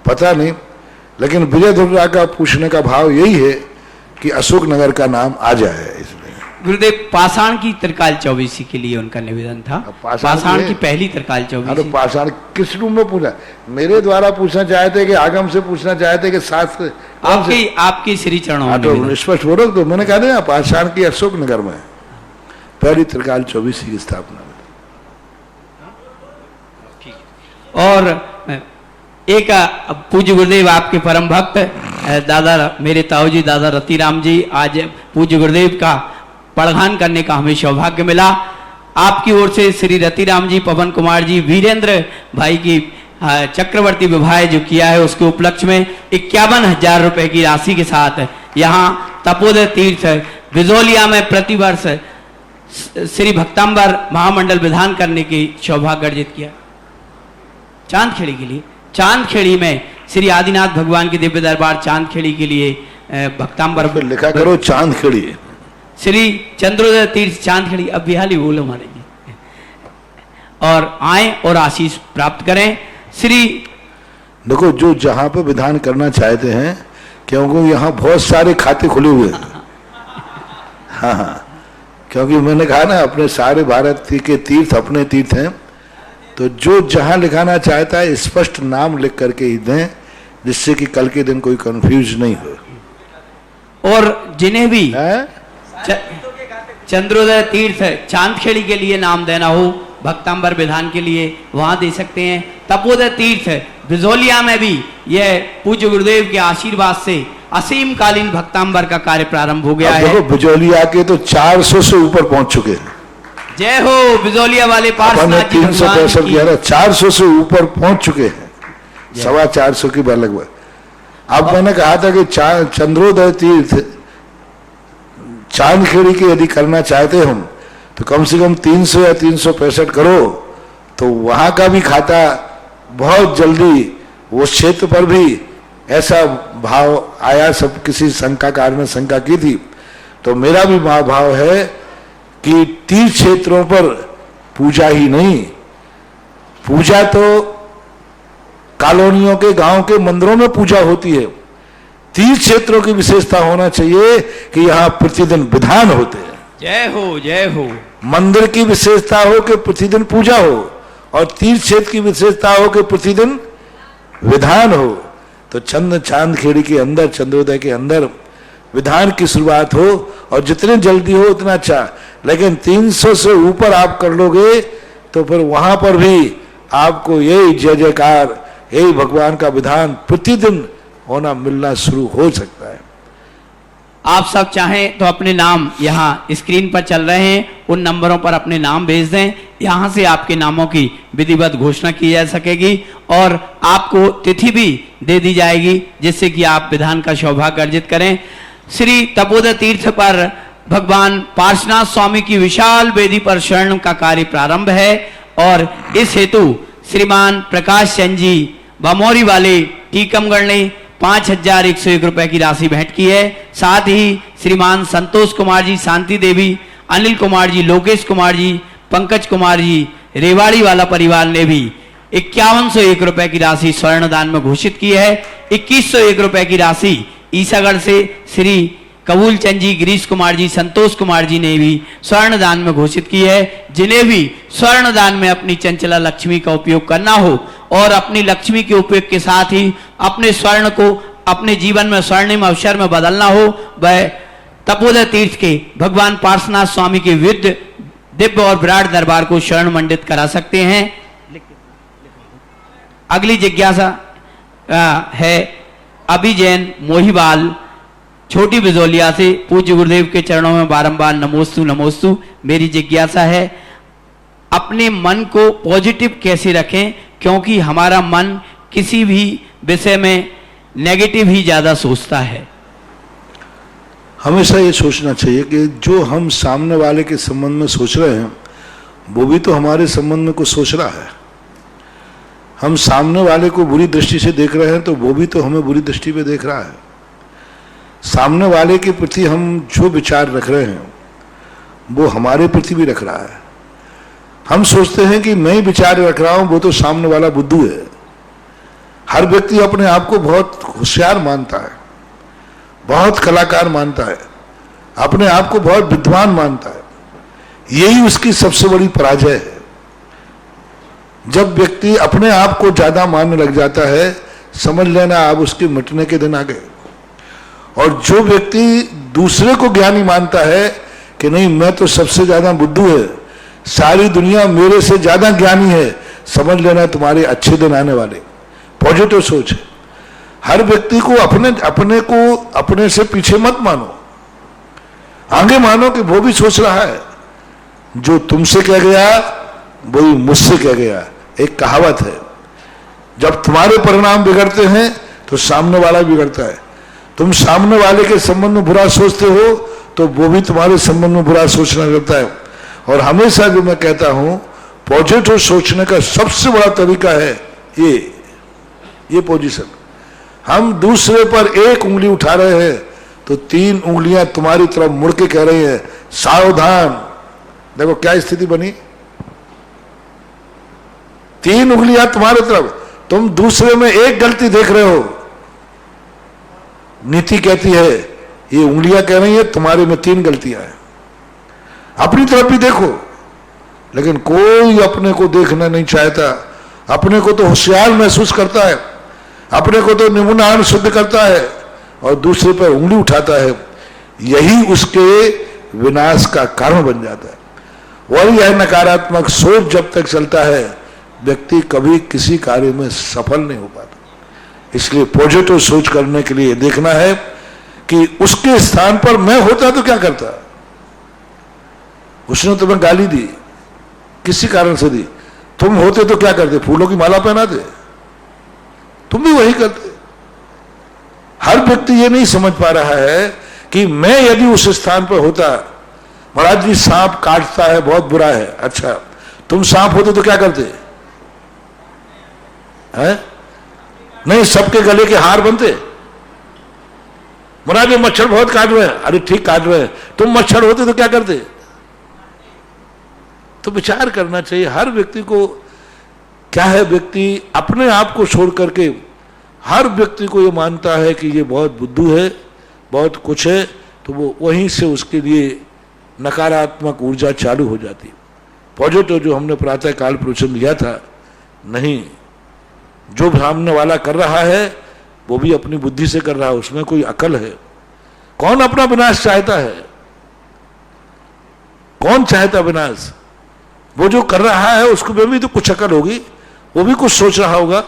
पता नहीं, लेकिन विजय दुर्गा का पूछने का भाव यही है कि अशोकनगर का नाम आ जाए इसमें। गुरुदेव, पाषाण की त्रिकाल चौबीसी के लिए उनका निवेदन था। पाषाण की पहली त्रिकाल चौबीसी। तो पाषाण किस रूप में पूछा? मेरे द्वारा पूछना चाहते कि आगम से पूछना चाहते कि शास्त्र आपकी श्री चरणों में तो स्पष्ट बोलो। तो मैंने कहा ना पाषाण की अशोकनगर में पहली त्रिकाल चौबीसी की स्थापना में। और एक पूज्य गुरुदेव आपके परम भक्त दादा, मेरे ताऊजी दादा रतिराम जी, आज पूज्य गुरुदेव का पड़घान करने का हमें सौभाग्य मिला। आपकी ओर से श्री रतिराम जी, पवन कुमार जी, वीरेंद्र भाई की चक्रवर्ती विवाह जो किया है उसके उपलक्ष्य में 51,000 रुपए की राशि के साथ यहाँ तपोदय तीर्थ बिजोलिया में प्रतिवर्ष श्री भक्तांबर महामंडल विधान करने की सौभाग्य अर्जित किया। चांदखेड़ी के लिए, चांदखेड़ी में श्री आदिनाथ भगवान के दिव्य दरबार चांदखेड़ी के लिए भक्तांबर लिखा करो चांदखेड़ी, श्री चंद्रोदय तीर्थ चांदखेड़ी। अब बिहाली बोलो हमारे जी, और आए और आशीष प्राप्त करें। श्री देखो, जो जहां पर विधान करना चाहते हैं, क्योंकि यहाँ बहुत सारे खाते खुले हुए हैं। हाँ, क्योंकि मैंने कहा ना अपने सारे भारत के तीर्थ अपने तीर्थ हैं तो जो जहां लिखाना चाहता है स्पष्ट नाम लिख करके ही दें, जिससे कि कल के दिन कोई कंफ्यूज नहीं हो। और जिन्हें भी हैं? चंद्रोदय तीर्थ चांदखेड़ी के लिए नाम देना हो, भक्तांबर विधान के लिए वहां दे सकते हैं। तपोदय तीर्थ बिजोलिया में भी यह पूज्य गुरुदेव के आशीर्वाद से असीम कालीन भक्तांबर का कार्य प्रारंभ हो गया अब है। देखो बिजोलिया के तो 400 से ऊपर पहुंच चुके हैं। जय हो बिजोलिया वाले अपन ने पार्श्वनाथ जी 365 भगवान की। किया था, 400 से ऊपर पहुंच चुके हैं, 425 की लगभग। अब मैंने कहा था कि चंद्रोदय तीर्थ चांदखेड़ी की यदि करना चाहते हम तो कम से कम 300 या 365 करो, तो वहां का भी खाता बहुत जल्दी, उस क्षेत्र पर भी ऐसा भाव आया। सब किसी शंकाकार ने शंका की थी, तो मेरा भी भाव है कि तीर्थ क्षेत्रों पर पूजा ही नहीं, पूजा तो कॉलोनियों के गांव के मंदिरों में पूजा होती है। तीर्थ क्षेत्रों की विशेषता होना चाहिए कि यहाँ प्रतिदिन विधान होते हैं। जय हो जय हो। मंदिर की विशेषता हो कि प्रतिदिन पूजा हो, और तीर्थ क्षेत्र की विशेषता हो कि प्रतिदिन विधान हो। तो चांदखेड़ी के अंदर, चंद्रोदय के अंदर विधान की शुरुआत हो, और जितने जल्दी हो उतना अच्छा। लेकिन 300 से ऊपर आप कर लोगे तो फिर वहां पर भी आपको यही जय जयकार, यही भगवान का विधान प्रतिदिन होना मिलना शुरू हो सकता है। आप सब चाहें तो अपने नाम यहाँ स्क्रीन पर चल रहे हैं, उन नंबरों पर अपने नाम भेज दें। यहाँ से आपके नामों की विधिवत घोषणा की जा सकेगी और आपको तिथि भी दे दी जाएगी, जिससे कि आप विधान का सौभाग्य अर्जित करें। श्री तपोदय तीर्थ पर भगवान पार्श्वनाथ स्वामी की विशाल वेदी पर शरण का कार्य प्रारंभ है, और इस हेतु श्रीमान प्रकाश चंद जी बमौरी वाले टीकमगढ़ ने 5101 रुपए की राशि भेंट की है। साथ ही श्रीमान संतोष कुमार जी, शांति देवी, अनिल कुमार जी, लोकेश कुमार जी, पंकज कुमार जी, रेवाड़ी वाला परिवार ने भी 5101 रुपए की राशि स्वर्ण दान में घोषित की है। 2101 रुपए की राशि ईसागढ़ से श्री कबूल चंद जी, गिरीश कुमार जी, संतोष कुमार जी ने भी स्वर्ण दान में घोषित की है। जिन्हें भी स्वर्ण दान में अपनी चंचला लक्ष्मी का उपयोग करना हो और अपनी लक्ष्मी के उपयोग के साथ ही अपने स्वर्ण को अपने जीवन में स्वर्णिम अवसर में बदलना हो, वह तपोदय तीर्थ के भगवान पार्श्वनाथ स्वामी के दिव्य और विराट दरबार को शरण मंडित करा सकते हैं। अगली जिज्ञासा है अभी जैन मोहीवाल, छोटी बिजोलिया से। पूज्य गुरुदेव के चरणों में बारंबार नमोस्तु नमोस्तु। मेरी जिज्ञासा है, अपने मन को पॉजिटिव कैसे रखें, क्योंकि हमारा मन किसी भी विषय में नेगेटिव ही ज्यादा सोचता है। हमेशा ये सोचना चाहिए कि जो हम सामने वाले के संबंध में सोच रहे हैं वो भी तो हमारे संबंध में कुछ सोच रहा है। हम सामने वाले को बुरी दृष्टि से देख रहे हैं तो वो भी तो हमें बुरी दृष्टि पे देख रहा है। सामने वाले के प्रति हम जो विचार रख रहे हैं वो हमारे प्रति भी रख रहा है। हम सोचते हैं कि मैं ही विचार रख रहा हूं, वो तो सामने वाला बुद्धू है। हर व्यक्ति अपने आप को बहुत होशियार मानता है, बहुत कलाकार मानता है, अपने आप को बहुत विद्वान मानता है। यही उसकी सबसे बड़ी पराजय है। जब व्यक्ति अपने आप को ज्यादा मानने लग जाता है, समझ लेना अब उसके मिटने के दिन आ गए। और जो व्यक्ति दूसरे को ज्ञानी मानता है कि नहीं मैं तो सबसे ज्यादा बुद्धू है, सारी दुनिया मेरे से ज्यादा ज्ञानी है, समझ लेना तुम्हारे अच्छे दिन आने वाले। पॉजिटिव सोच है। हर व्यक्ति को अपने से पीछे मत मानो, आगे मानो कि वो भी सोच रहा है। जो तुमसे कह गया वही मुझसे कह गया, एक कहावत है। जब तुम्हारे परिणाम बिगड़ते हैं तो सामने वाला बिगड़ता है। तुम सामने वाले के संबंध में बुरा सोचते हो तो वो भी तुम्हारे संबंध में बुरा सोचना लगता है। और हमेशा जो मैं कहता हूं, पॉजिटिव सोचने का सबसे बड़ा तरीका है ये पोजीशन। हम दूसरे पर एक उंगली उठा रहे हैं तो 3 उंगलियां तुम्हारी तरफ मुड़ के कह रही हैं सावधान। देखो क्या स्थिति बनी, 3 उंगलियां तुम्हारी तरफ, तुम दूसरे में एक गलती देख रहे हो। नीति कहती है ये उंगलियां कह रही है तुम्हारे में 3 गलतियां हैं। अपनी तरफ भी देखो, लेकिन कोई अपने को देखना नहीं चाहता, अपने को तो होशियार महसूस करता है, अपने को तो निमुनान शुद्ध करता है और दूसरे पर उंगली उठाता है। यही उसके विनाश का कारण बन जाता है। और यह नकारात्मक सोच जब तक चलता है, व्यक्ति कभी किसी कार्य में सफल नहीं हो पाता। इसलिए पॉजिटिव सोच करने के लिए देखना है कि उसके स्थान पर मैं होता तो क्या करता। उसने तुम्हें गाली दी, किसी कारण से दी, तुम होते तो क्या करते? फूलों की माला पहनाते, तुम भी वही करते। हर व्यक्ति ये नहीं समझ पा रहा है कि मैं यदि उस स्थान पर होता, महाराज जी सांप काटता है, बहुत बुरा है, अच्छा तुम सांप होते तो क्या करते हैं? नहीं, सबके गले के हार बनते। महाराज मच्छर बहुत काट रहे हैं, अरे ठीक काट रहे हैं, तुम मच्छर होते तो क्या करते? तो विचार करना चाहिए हर व्यक्ति को। क्या है, व्यक्ति अपने आप को छोड़ करके हर व्यक्ति को ये मानता है कि ये बहुत बुद्धू है, बहुत कुछ है, तो वो वहीं से उसके लिए नकारात्मक ऊर्जा चालू हो जाती है। पॉजिटिव जो हमने प्रातः काल प्रवचन दिया था, नहीं, जो सामने वाला कर रहा है वो भी अपनी बुद्धि से कर रहा है, उसमें कोई अकल है। कौन अपना विनाश चाहता है? कौन चाहता विनाश? वो जो कर रहा है उसको भी तो कुछ अकल होगी, वो भी कुछ सोच रहा होगा,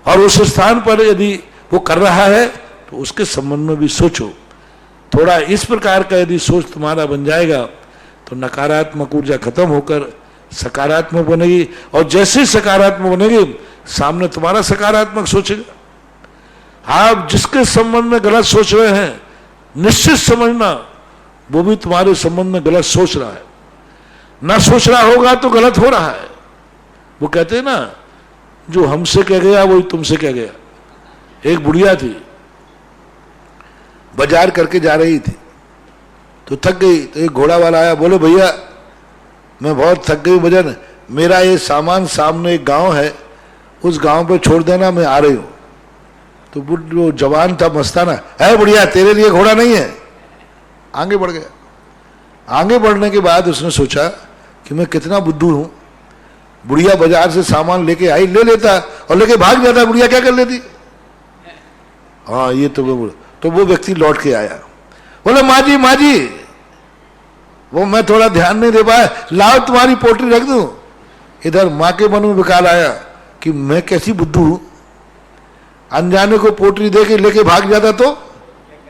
और उस स्थान पर यदि वो कर रहा है तो उसके संबंध में भी सोचो। थोड़ा इस प्रकार का यदि सोच तुम्हारा बन जाएगा तो नकारात्मक ऊर्जा खत्म होकर सकारात्मक बनेगी, और जैसे सकारात्मक बनेगी सामने तुम्हारा सकारात्मक सोचेगा। आप जिसके संबंध में गलत सोच रहे हैं, निश्चित समझना वो भी तुम्हारे संबंध में गलत सोच रहा है। ना सोच रहा होगा तो गलत हो रहा है। वो कहते हैं ना, जो हमसे कह गया वही तुमसे कह गया। एक बुढ़िया थी, बाजार करके जा रही थी तो थक गई, तो एक घोड़ा वाला आया, बोले भैया मैं बहुत थक गई, वजन मेरा ये सामान सामने एक गांव है, उस गांव पे छोड़ देना, मैं आ रही हूं। तो वो जवान था मस्ताना, है बुढ़िया तेरे लिए घोड़ा नहीं है। आगे बढ़ गया। आगे बढ़ने के बाद उसने सोचा कि मैं कितना बुद्धू हूं, बुढ़िया बाजार से सामान लेके आई, ले लेता और लेके भाग जाता, बुढ़िया क्या कर लेती? हाँ ये तो वो व्यक्ति लौट के आया, बोले माँ जी वो मैं थोड़ा ध्यान नहीं दे पाया, लाओ तुम्हारी पोटली रख दूं। इधर माँ के मन में विकार आया कि मैं कैसी बुद्धू हूं, अनजाने को पोटली दे के लेके भाग जाता तो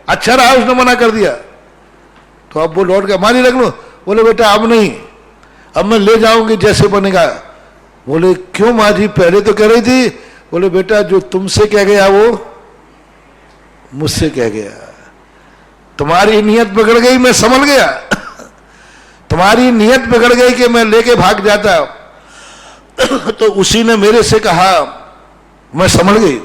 अच्छा रहा, उसने मना कर दिया। तो अब वो लौट गया, माँ जी रख लो। बोले बेटा अब नहीं, अब मैं ले जाऊंगी जैसे बनेगा। बोले क्यों माँ जी, पहले तो कह रही थी। बोले बेटा जो तुमसे कह गया वो मुझसे कह गया, तुम्हारी नीयत बिगड़ गई, मैं संभल गया। तुम्हारी नीयत बिगड़ गई कि मैं लेके भाग जाता, तो उसी ने मेरे से कहा, मैं संभल गई।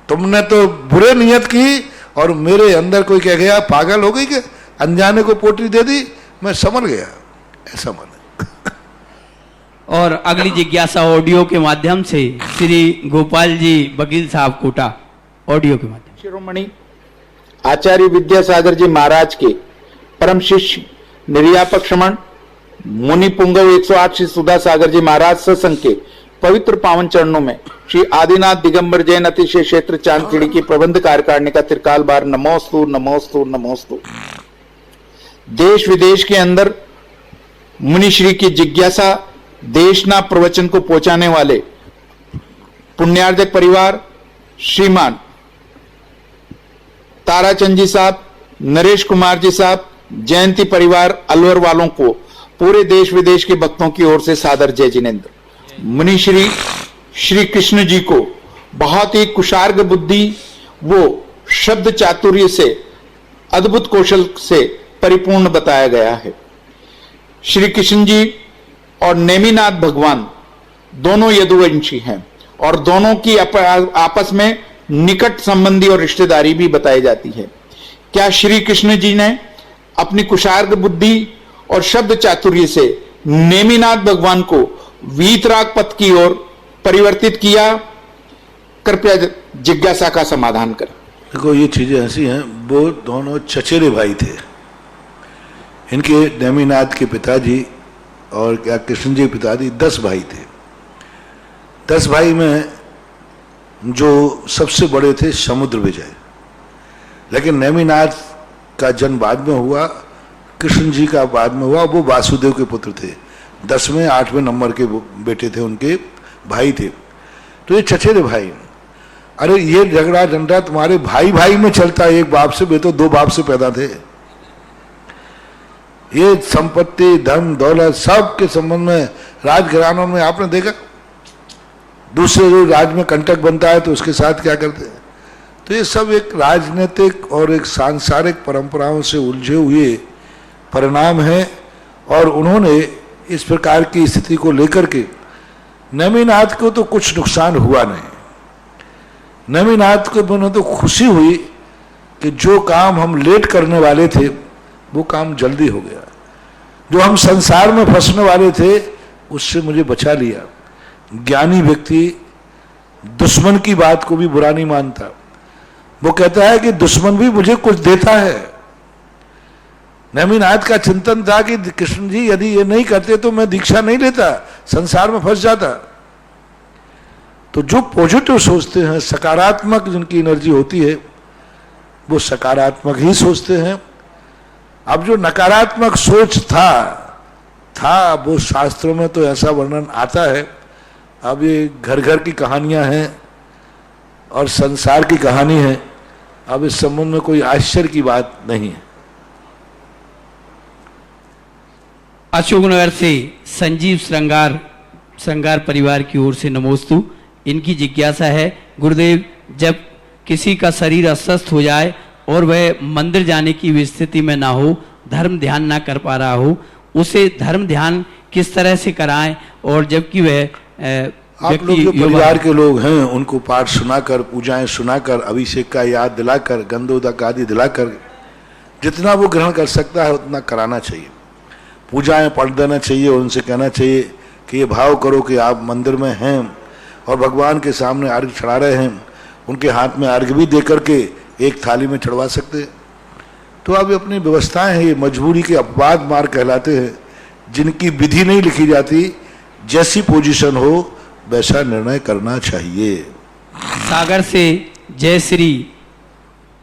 तुमने तो बुरे नियत की और मेरे अंदर कोई कह गया, पागल हो गई कि अनजाने को पोटली दे दी, मैं संभल गया, ऐसा माने। और अगली जिज्ञासा ऑडियो के माध्यम से श्री गोपाल जी वकील साहब कोटा, ऑडियो के माध्यम। शिरोमणि आचार्य विद्यासागर जी महाराज के परम शिष्य निर्यापक श्रमण मुनि पुंगव 108 श्री सुधा सागर जी महाराज सत्संग के पवित्र पावन चरणों में श्री आदिनाथ दिगंबर जैन अतिशय क्षेत्र चांदखेड़ी की प्रबंध कार्यकारिणी का त्रिकाल बार नमोस्तु नमोस्तु नमोस्तु। देश विदेश के अंदर मुनिश्री की जिज्ञासा देशना प्रवचन को पहुंचाने वाले पुण्यार्जक परिवार श्रीमान ताराचंद जी साहब, नरेश कुमार जी साहब, जयंती परिवार अलवर वालों को पूरे देश विदेश के भक्तों की ओर से सादर जय जिनेन्द्र। मुनिश्री श्री कृष्ण जी को बहुत ही कुशार्ग बुद्धि वो शब्द चातुर्य से अद्भुत कौशल से परिपूर्ण बताया गया है। श्री कृष्ण जी और नेमिनाथ भगवान दोनों यदुवंशी हैं और दोनों की आपस में निकट संबंधी और रिश्तेदारी भी बताई जाती है। क्या श्री कृष्ण जी ने अपनी कुशार्ग बुद्धि और शब्द चातुर्य से नेमिनाथ भगवान को वीतराग पथ की ओर परिवर्तित किया? कृपया जिज्ञासा का समाधान करें। देखो ये चीजें ऐसी हैं, वो दोनों चचेरे भाई थे। इनके नेमिनाथ के पिताजी और क्या कृष्ण जी पिताजी 10 भाई थे। 10 भाई में जो सबसे बड़े थे समुद्र विजय, लेकिन नेमिनाथ का जन्म बाद में हुआ, कृष्ण जी का बाद में हुआ। वो वासुदेव के पुत्र थे, 10वें 8वें नंबर के बेटे थे, उनके भाई थे। तो ये चचेरे भाई, अरे ये झगड़ा झंडा तुम्हारे भाई भाई में चलता है, एक बाप से, वे तो 2 बाप से पैदा थे। ये संपत्ति धन दौलत सब के संबंध में राजघरानों में आपने देखा, दूसरे जो राज में कंटक बनता है तो उसके साथ क्या करते हैं। तो ये सब एक राजनीतिक और एक सांसारिक परंपराओं से उलझे हुए परिणाम है। और उन्होंने इस प्रकार की स्थिति को लेकर के नेमिनाथ को तो कुछ नुकसान हुआ नहीं। नेमिनाथ को उन्हें तो खुशी हुई कि जो काम हम लेट करने वाले थे वो काम जल्दी हो गया, जो हम संसार में फंसने वाले थे उससे मुझे बचा लिया। ज्ञानी व्यक्ति दुश्मन की बात को भी बुरा नहीं मानता, वो कहता है कि दुश्मन भी मुझे कुछ देता है। नेमिनाथ का चिंतन था कि कृष्ण जी यदि ये नहीं करते तो मैं दीक्षा नहीं लेता, संसार में फंस जाता। तो जो पॉजिटिव सोचते हैं, सकारात्मक जिनकी एनर्जी होती है, वो सकारात्मक ही सोचते हैं। अब जो नकारात्मक सोच था वो शास्त्रों में तो ऐसा वर्णन आता है। अब ये घर घर की कहानियां हैं और संसार की कहानी है, अब इस संबंध में कोई आश्चर्य की बात नहीं है। अशोकनगर से संजीव श्रृंगार परिवार की ओर से नमोस्तु। इनकी जिज्ञासा है, गुरुदेव जब किसी का शरीर अस्वस्थ हो जाए और वह मंदिर जाने की स्थिति में ना हो, धर्म ध्यान ना कर पा रहा हो, उसे धर्म ध्यान किस तरह से कराएं, और जबकि वह आप लोग जो परिवार के लोग हैं उनको पाठ सुनाकर, पूजाएं सुनाकर, अभिषेक का याद दिलाकर, गंधोदक आदि दिलाकर जितना वो ग्रहण कर सकता है उतना कराना चाहिए। पूजाएं पढ़ देना चाहिए और उनसे कहना चाहिए कि ये भाव करो कि आप मंदिर में हैं और भगवान के सामने अर्घ चढ़ा रहे हैं। उनके हाथ में अर्घ भी दे करके एक थाली में चढ़वा सकते हैं। तो अब अपनी व्यवस्थाएं हैं, ये मजबूरी के अपवाद मार्ग कहलाते हैं, जिनकी विधि नहीं लिखी जाती। जैसी पोजीशन हो वैसा निर्णय करना चाहिए। सागर से जय श्री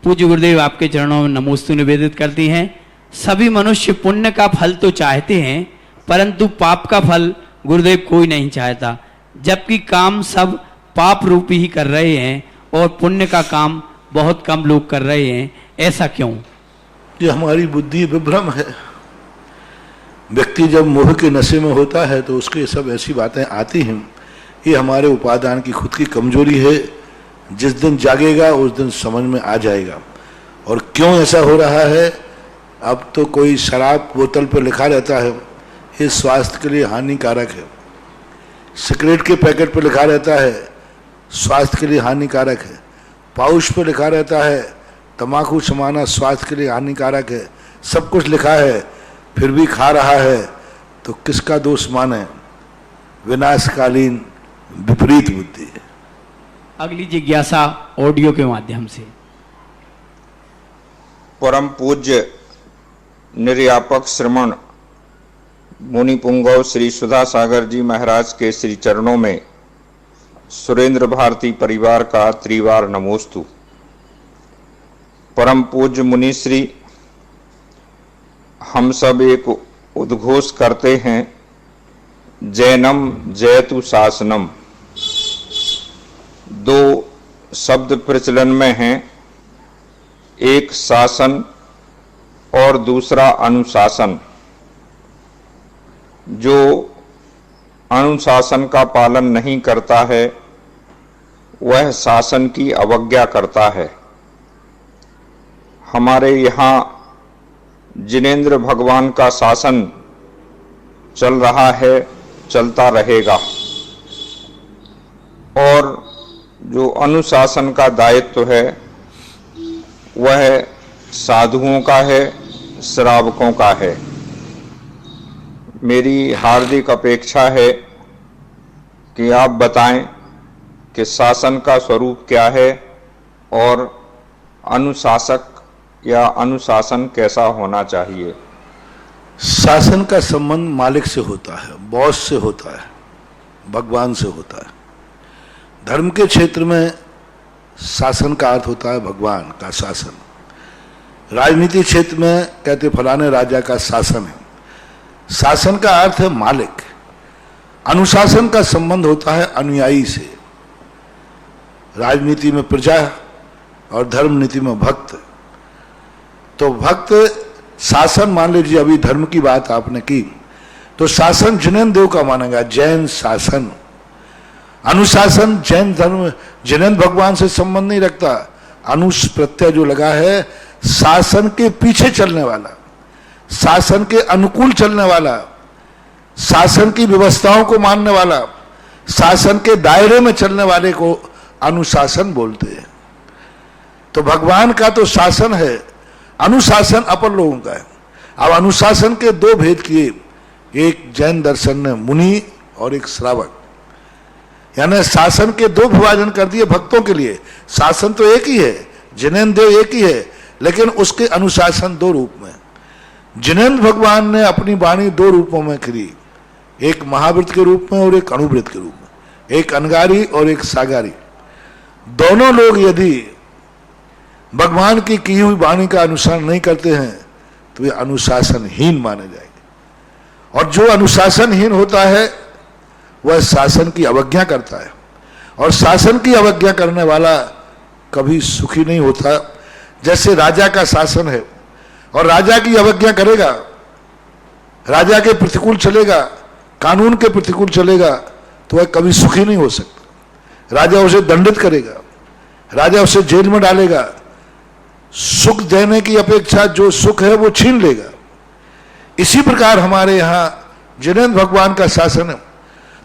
पूज्य गुरुदेव आपके चरणों में नमोस्तु निवेदित करती हैं। सभी मनुष्य पुण्य का फल तो चाहते हैं, परंतु पाप का फल गुरुदेव कोई नहीं चाहता, जबकि काम सब पाप रूपी ही कर रहे हैं और पुण्य का काम बहुत कम लोग कर रहे हैं। ऐसा क्यों? ये हमारी बुद्धि विभ्रम है। व्यक्ति जब मोह के नशे में होता है तो उसके सब ऐसी बातें आती हैं। ये हमारे उपादान की खुद की कमजोरी है। जिस दिन जागेगा उस दिन समझ में आ जाएगा। और क्यों ऐसा हो रहा है, अब तो कोई शराब बोतल पर लिखा रहता है ये स्वास्थ्य के लिए हानिकारक है, सिगरेट के पैकेट पर लिखा रहता है स्वास्थ्य के लिए हानिकारक है, पाउच पर लिखा रहता है तंबाकू समाना स्वास्थ्य के लिए हानिकारक है, सब कुछ लिखा है, फिर भी खा रहा है। तो किसका दोष माने? विनाशकालीन विपरीत बुद्धि है। अगली जिज्ञासा ऑडियो के माध्यम से। परम पूज्य निर्यापक श्रमण मुनि पुंगव श्री सुधा सागर जी महाराज के श्री चरणों में सुरेंद्र भारती परिवार का त्रिवार नमोस्तु। परम पूज्य मुनि श्री, हम सब एक उद्घोष करते हैं, जैनम जयतु शासनम। 2 शब्द प्रचलन में हैं, एक शासन और दूसरा अनुशासन। जो अनुशासन का पालन नहीं करता है वह शासन की अवज्ञा करता है। हमारे यहाँ जिनेंद्र भगवान का शासन चल रहा है, चलता रहेगा, और जो अनुशासन का दायित्व है वह साधुओं का है, श्रावकों का है। मेरी हार्दिक अपेक्षा है कि आप बताएं कि शासन का स्वरूप क्या है और अनुशासक या अनुशासन कैसा होना चाहिए। शासन का संबंध मालिक से होता है, बॉस से होता है, भगवान से होता है। धर्म के क्षेत्र में शासन का अर्थ होता है भगवान का शासन। राजनीति क्षेत्र में कहते फलाने राजा का शासन है। शासन का अर्थ है मालिक। अनुशासन का संबंध होता है अनुयायी से। राजनीति में प्रजा और धर्म नीति में भक्त। तो भक्त शासन, मान लीजिए अभी धर्म की बात आपने की, तो शासन जिनेन्द्र देव का मानेगा, जैन शासन। अनुशासन जैन धर्म, जिनेन्द्र भगवान से संबंध नहीं रखता। अनुस प्रत्यय जो लगा है, शासन के पीछे चलने वाला, शासन के अनुकूल चलने वाला, शासन की व्यवस्थाओं को मानने वाला, शासन के दायरे में चलने वाले को अनुशासन बोलते हैं। तो भगवान का तो शासन है, अनुशासन अपर लोगों का है। अब अनुशासन के दो भेद किए, एक जैन दर्शन ने मुनि और एक श्रावक, यानी शासन के दो विभाजन कर दिए भक्तों के लिए। शासन तो एक ही है, जिनेन्द्र देव एक ही है, लेकिन उसके अनुशासन दो रूप में। जिनेन्द्र भगवान ने अपनी वाणी दो रूपों में करी, एक महाव्रत के रूप में और एक अणुव्रत के रूप में, एक अनगारी और एक सागारी। दोनों लोग यदि भगवान की हुई वाणी का अनुसरण नहीं करते हैं तो वे अनुशासनहीन माने जाएंगे। और जो अनुशासनहीन होता है वह शासन की अवज्ञा करता है, और शासन की अवज्ञा करने वाला कभी सुखी नहीं होता। जैसे राजा का शासन है और राजा की अवज्ञा करेगा, राजा के प्रतिकूल चलेगा, कानून के प्रतिकूल चलेगा, तो वह कभी सुखी नहीं हो सकता। राजा उसे दंडित करेगा, राजा उसे जेल में डालेगा, सुख देने की अपेक्षा जो सुख है वो छीन लेगा। इसी प्रकार हमारे यहां जिनेन्द्र भगवान का शासन है,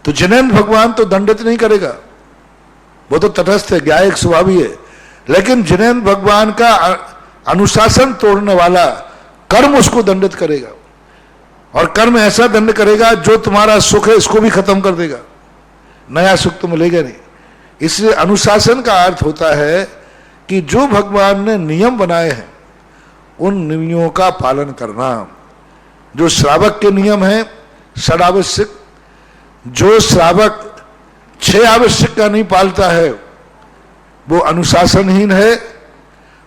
तो जिनेन्द्र भगवान तो दंडित नहीं करेगा, वो तो तटस्थ है, न्यायिक स्वभावी है। लेकिन जिनेन्द्र भगवान का अनुशासन तोड़ने वाला कर्म उसको दंडित करेगा, और कर्म ऐसा दंड करेगा जो तुम्हारा सुख है इसको भी खत्म कर देगा, नया सुख तो मिलेगा नहीं। इसलिए अनुशासन का अर्थ होता है कि जो भगवान ने नियम बनाए हैं उन नियमों का पालन करना। जो श्रावक के नियम हैं षडावश्यक, जो श्रावक 6 आवश्यक का नहीं पालता है वो अनुशासनहीन है,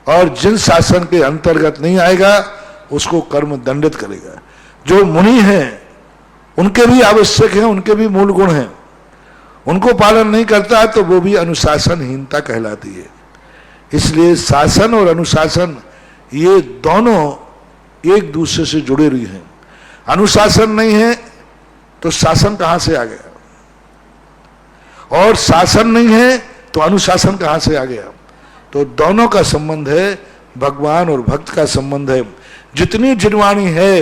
और जिन शासन के अंतर्गत नहीं आएगा उसको कर्म दंडित करेगा। जो मुनि हैं उनके भी आवश्यक हैं, उनके भी मूल गुण हैं, उनको पालन नहीं करता तो वो भी अनुशासनहीनता कहलाती है। इसलिए शासन और अनुशासन ये दोनों एक दूसरे से जुड़े हुए हैं। अनुशासन नहीं है तो शासन कहां से आ गया, और शासन नहीं है तो अनुशासन कहां से आ गया। तो दोनों का संबंध है, भगवान और भक्त का संबंध है। जितनी जिनवाणी है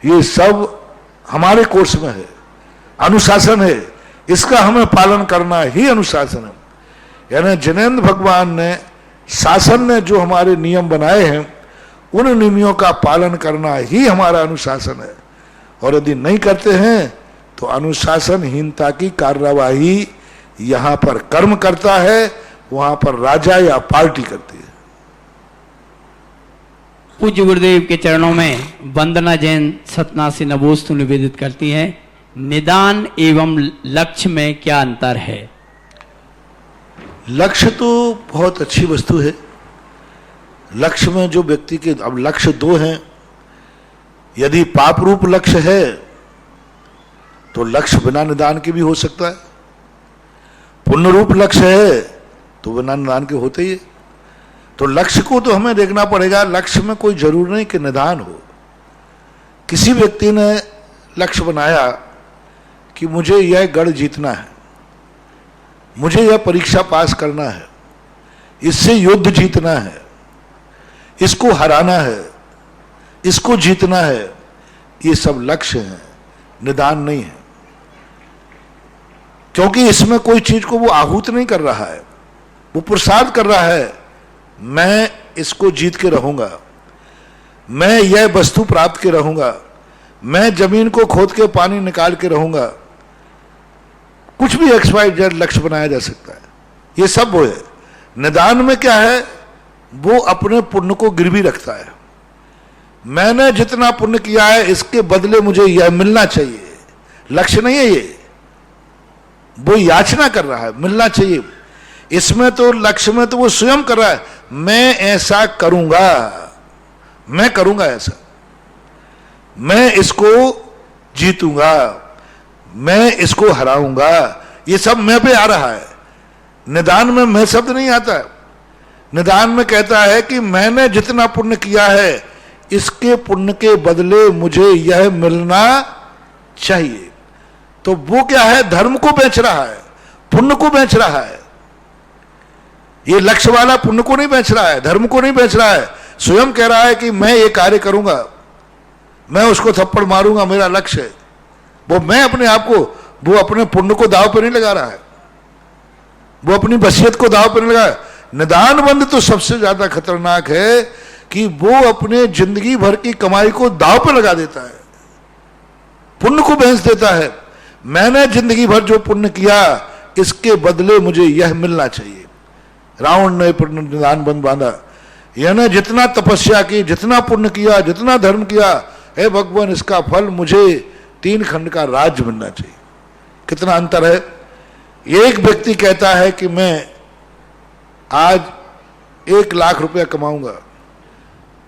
ये सब हमारे कोर्स में है, अनुशासन है, इसका हमें पालन करना ही अनुशासन है। यानी जिनेन्द्र भगवान ने, शासन ने जो हमारे नियम बनाए हैं उन नियमों का पालन करना ही हमारा अनुशासन है। और यदि नहीं करते हैं तो अनुशासनहीनता की कार्यवाही यहां पर कर्म करता है, वहां पर राजा या पार्टी करती है। पूज्य गुरुदेव के चरणों में वंदना जैन सतनासी नवोस्तु निवेदित करती हैं। निदान एवं लक्ष्य में क्या अंतर है? लक्ष्य तो बहुत अच्छी वस्तु है। लक्ष्य में जो व्यक्ति के, अब लक्ष्य दो हैं, यदि पाप रूप लक्ष्य है तो लक्ष्य बिना निदान के भी हो सकता है, पुण्य रूप लक्ष्य है तो बिना निदान के होते ही है। तो लक्ष्य को तो हमें देखना पड़ेगा। लक्ष्य में कोई जरूर नहीं कि निदान हो। किसी व्यक्ति ने लक्ष्य बनाया कि मुझे यह गढ़ जीतना है, मुझे यह परीक्षा पास करना है, इससे युद्ध जीतना है, इसको हराना है, इसको जीतना है, ये सब लक्ष्य हैं, निदान नहीं है। क्योंकि इसमें कोई चीज को वो आहूत नहीं कर रहा है, वो पुरुषार्थ कर रहा है, मैं इसको जीत के रहूंगा, मैं यह वस्तु प्राप्त के रहूंगा, मैं जमीन को खोद के पानी निकाल के रहूंगा। कुछ भी XYZ लक्ष्य बनाया जा सकता है, ये सब वो है। निदान में क्या है, वो अपने पुण्य को गिरवी रखता है। मैंने जितना पुण्य किया है इसके बदले मुझे यह मिलना चाहिए। लक्ष्य नहीं है ये, वो याचना कर रहा है, मिलना चाहिए। इसमें तो लक्ष्य में तो वो स्वयं कर रहा है, मैं ऐसा करूंगा, मैं करूंगा ऐसा, मैं इसको जीतूंगा, मैं इसको हराऊंगा। ये सब मैं पे आ रहा है। निदान में मैं शब्द नहीं आता है। निदान में कहता है कि मैंने जितना पुण्य किया है इसके पुण्य के बदले मुझे यह मिलना चाहिए। तो वो क्या है, धर्म को बेच रहा है, पुण्य को बेच रहा है। ये लक्ष्य वाला पुण्य को नहीं बेच रहा है, धर्म को नहीं बेच रहा है। स्वयं कह रहा है कि मैं ये कार्य करूंगा, मैं उसको थप्पड़ मारूंगा, मेरा लक्ष्य है वो। मैं अपने आप को, वो अपने पुण्य को दाव पर नहीं लगा रहा है, वो अपनी बसियत को दाव पर नहीं लगा। निदान बंद तो सबसे ज्यादा खतरनाक है कि वो अपने जिंदगी भर की कमाई को दाव पर लगा देता है, पुण्य को बेच देता है। मैंने जिंदगी भर जो पुण्य किया इसके बदले मुझे यह मिलना चाहिए। रावण ने निदान बंद बांधा, यानी जितना तपस्या की, जितना पुण्य किया, जितना धर्म किया, हे भगवान इसका फल मुझे 3 खंड का राज्य मिलना चाहिए। कितना अंतर है। एक व्यक्ति कहता है कि मैं आज 1 लाख रुपया कमाऊंगा,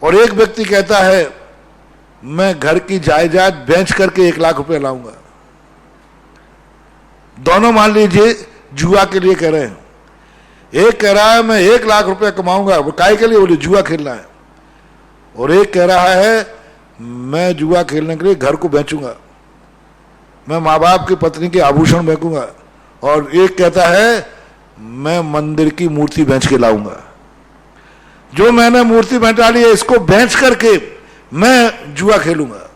और एक व्यक्ति कहता है मैं घर की जायदाद बेच करके 1 लाख रुपया लाऊंगा। दोनों मान लीजिए जुआ के लिए कह रहे हैं। एक कह रहा है मैं 1 लाख रुपया कमाऊंगा, वो काय के लिए, बोले जुआ खेलना है। और एक कह रहा है मैं जुआ खेलने के लिए घर को बेचूंगा, मैं माँ बाप की पत्नी के आभूषण बेचूंगा। और एक कहता है मैं मंदिर की मूर्ति बेच के लाऊंगा। जो मैंने मूर्ति बैठा ली है इसको बेच करके मैं जुआ खेलूंगा।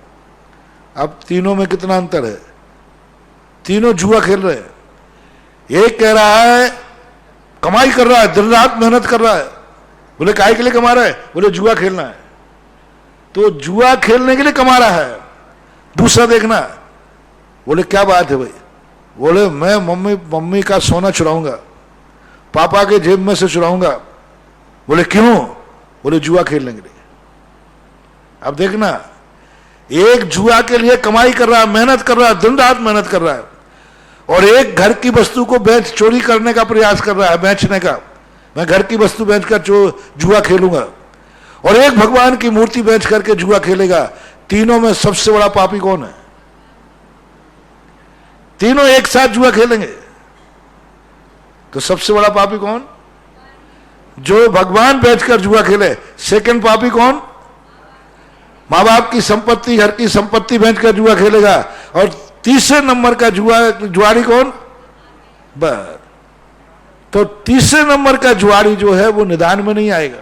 अब तीनों में कितना अंतर है, तीनों जुआ खेल रहे हैं। एक कह रहा है कमाई कर रहा है, दिन रात मेहनत कर रहा है, बोले काय के लिए कमा रहा है, बोले जुआ खेलना है। तो जुआ खेलने के लिए कमा रहा है। दूसरा देखना, बोले क्या बात है भाई, बोले मैं मम्मी का सोना चुराऊंगा, पापा के जेब में से चुराऊंगा। बोले क्यों, बोले जुआ खेलने के लिए। अब देखना, एक जुआ के लिए कमाई कर रहा है, मेहनत कर रहा है, दिन रात मेहनत कर रहा है, और एक घर की वस्तु को बेच चोरी करने का प्रयास कर रहा है, बेचने का, मैं घर की वस्तु बेचकर जुआ खेलूंगा। और एक भगवान की मूर्ति बेच करके जुआ खेलेगा। तीनों में सबसे बड़ा पापी कौन है? तीनों एक साथ जुआ खेलेंगे तो सबसे बड़ा पापी कौन? जो भगवान बेचकर जुआ खेले। सेकंड पापी कौन? माँ बाप की संपत्ति, घर की संपत्ति बेचकर जुआ खेलेगा। और तीसरे नंबर का जुआरी कौन? बस। तो तीसरे नंबर का जुआरी जो है वो निदान में नहीं आएगा।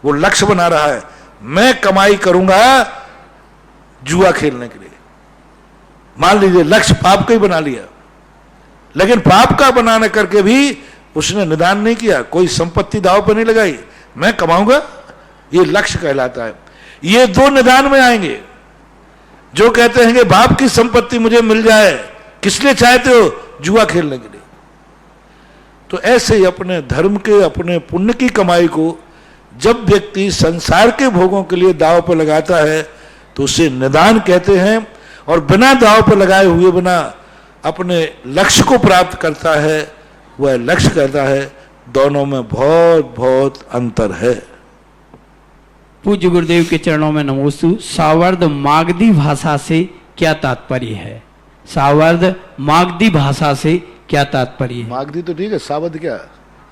वो लक्ष्य बना रहा है, मैं कमाई करूंगा जुआ खेलने के लिए। मान लीजिए लक्ष्य पाप का ही बना लिया, लेकिन पाप का बनाने करके भी उसने निदान नहीं किया, कोई संपत्ति दाव पर नहीं लगाई, मैं कमाऊंगा, ये लक्ष्य कहलाता है। ये दो निदान में आएंगे। जो कहते हैं कि बाप की संपत्ति मुझे मिल जाए, किस लिए चाहते हो? जुआ खेलने के लिए। तो ऐसे ही अपने धर्म के, अपने पुण्य की कमाई को जब व्यक्ति संसार के भोगों के लिए दाव पर लगाता है तो उसे निदान कहते हैं। और बिना दाव पर लगाए हुए बिना अपने लक्ष्य को प्राप्त करता है, वह लक्ष्य कहता है। दोनों में बहुत बहुत अंतर है। पूज्य गुरुदेव के चरणों में नमोस्तु। सावर्द मागधी भाषा से क्या तात्पर्य है? सावर्द मागधी भाषा से क्या तात्पर्य है? मागधी तो ठीक है, सावध क्या?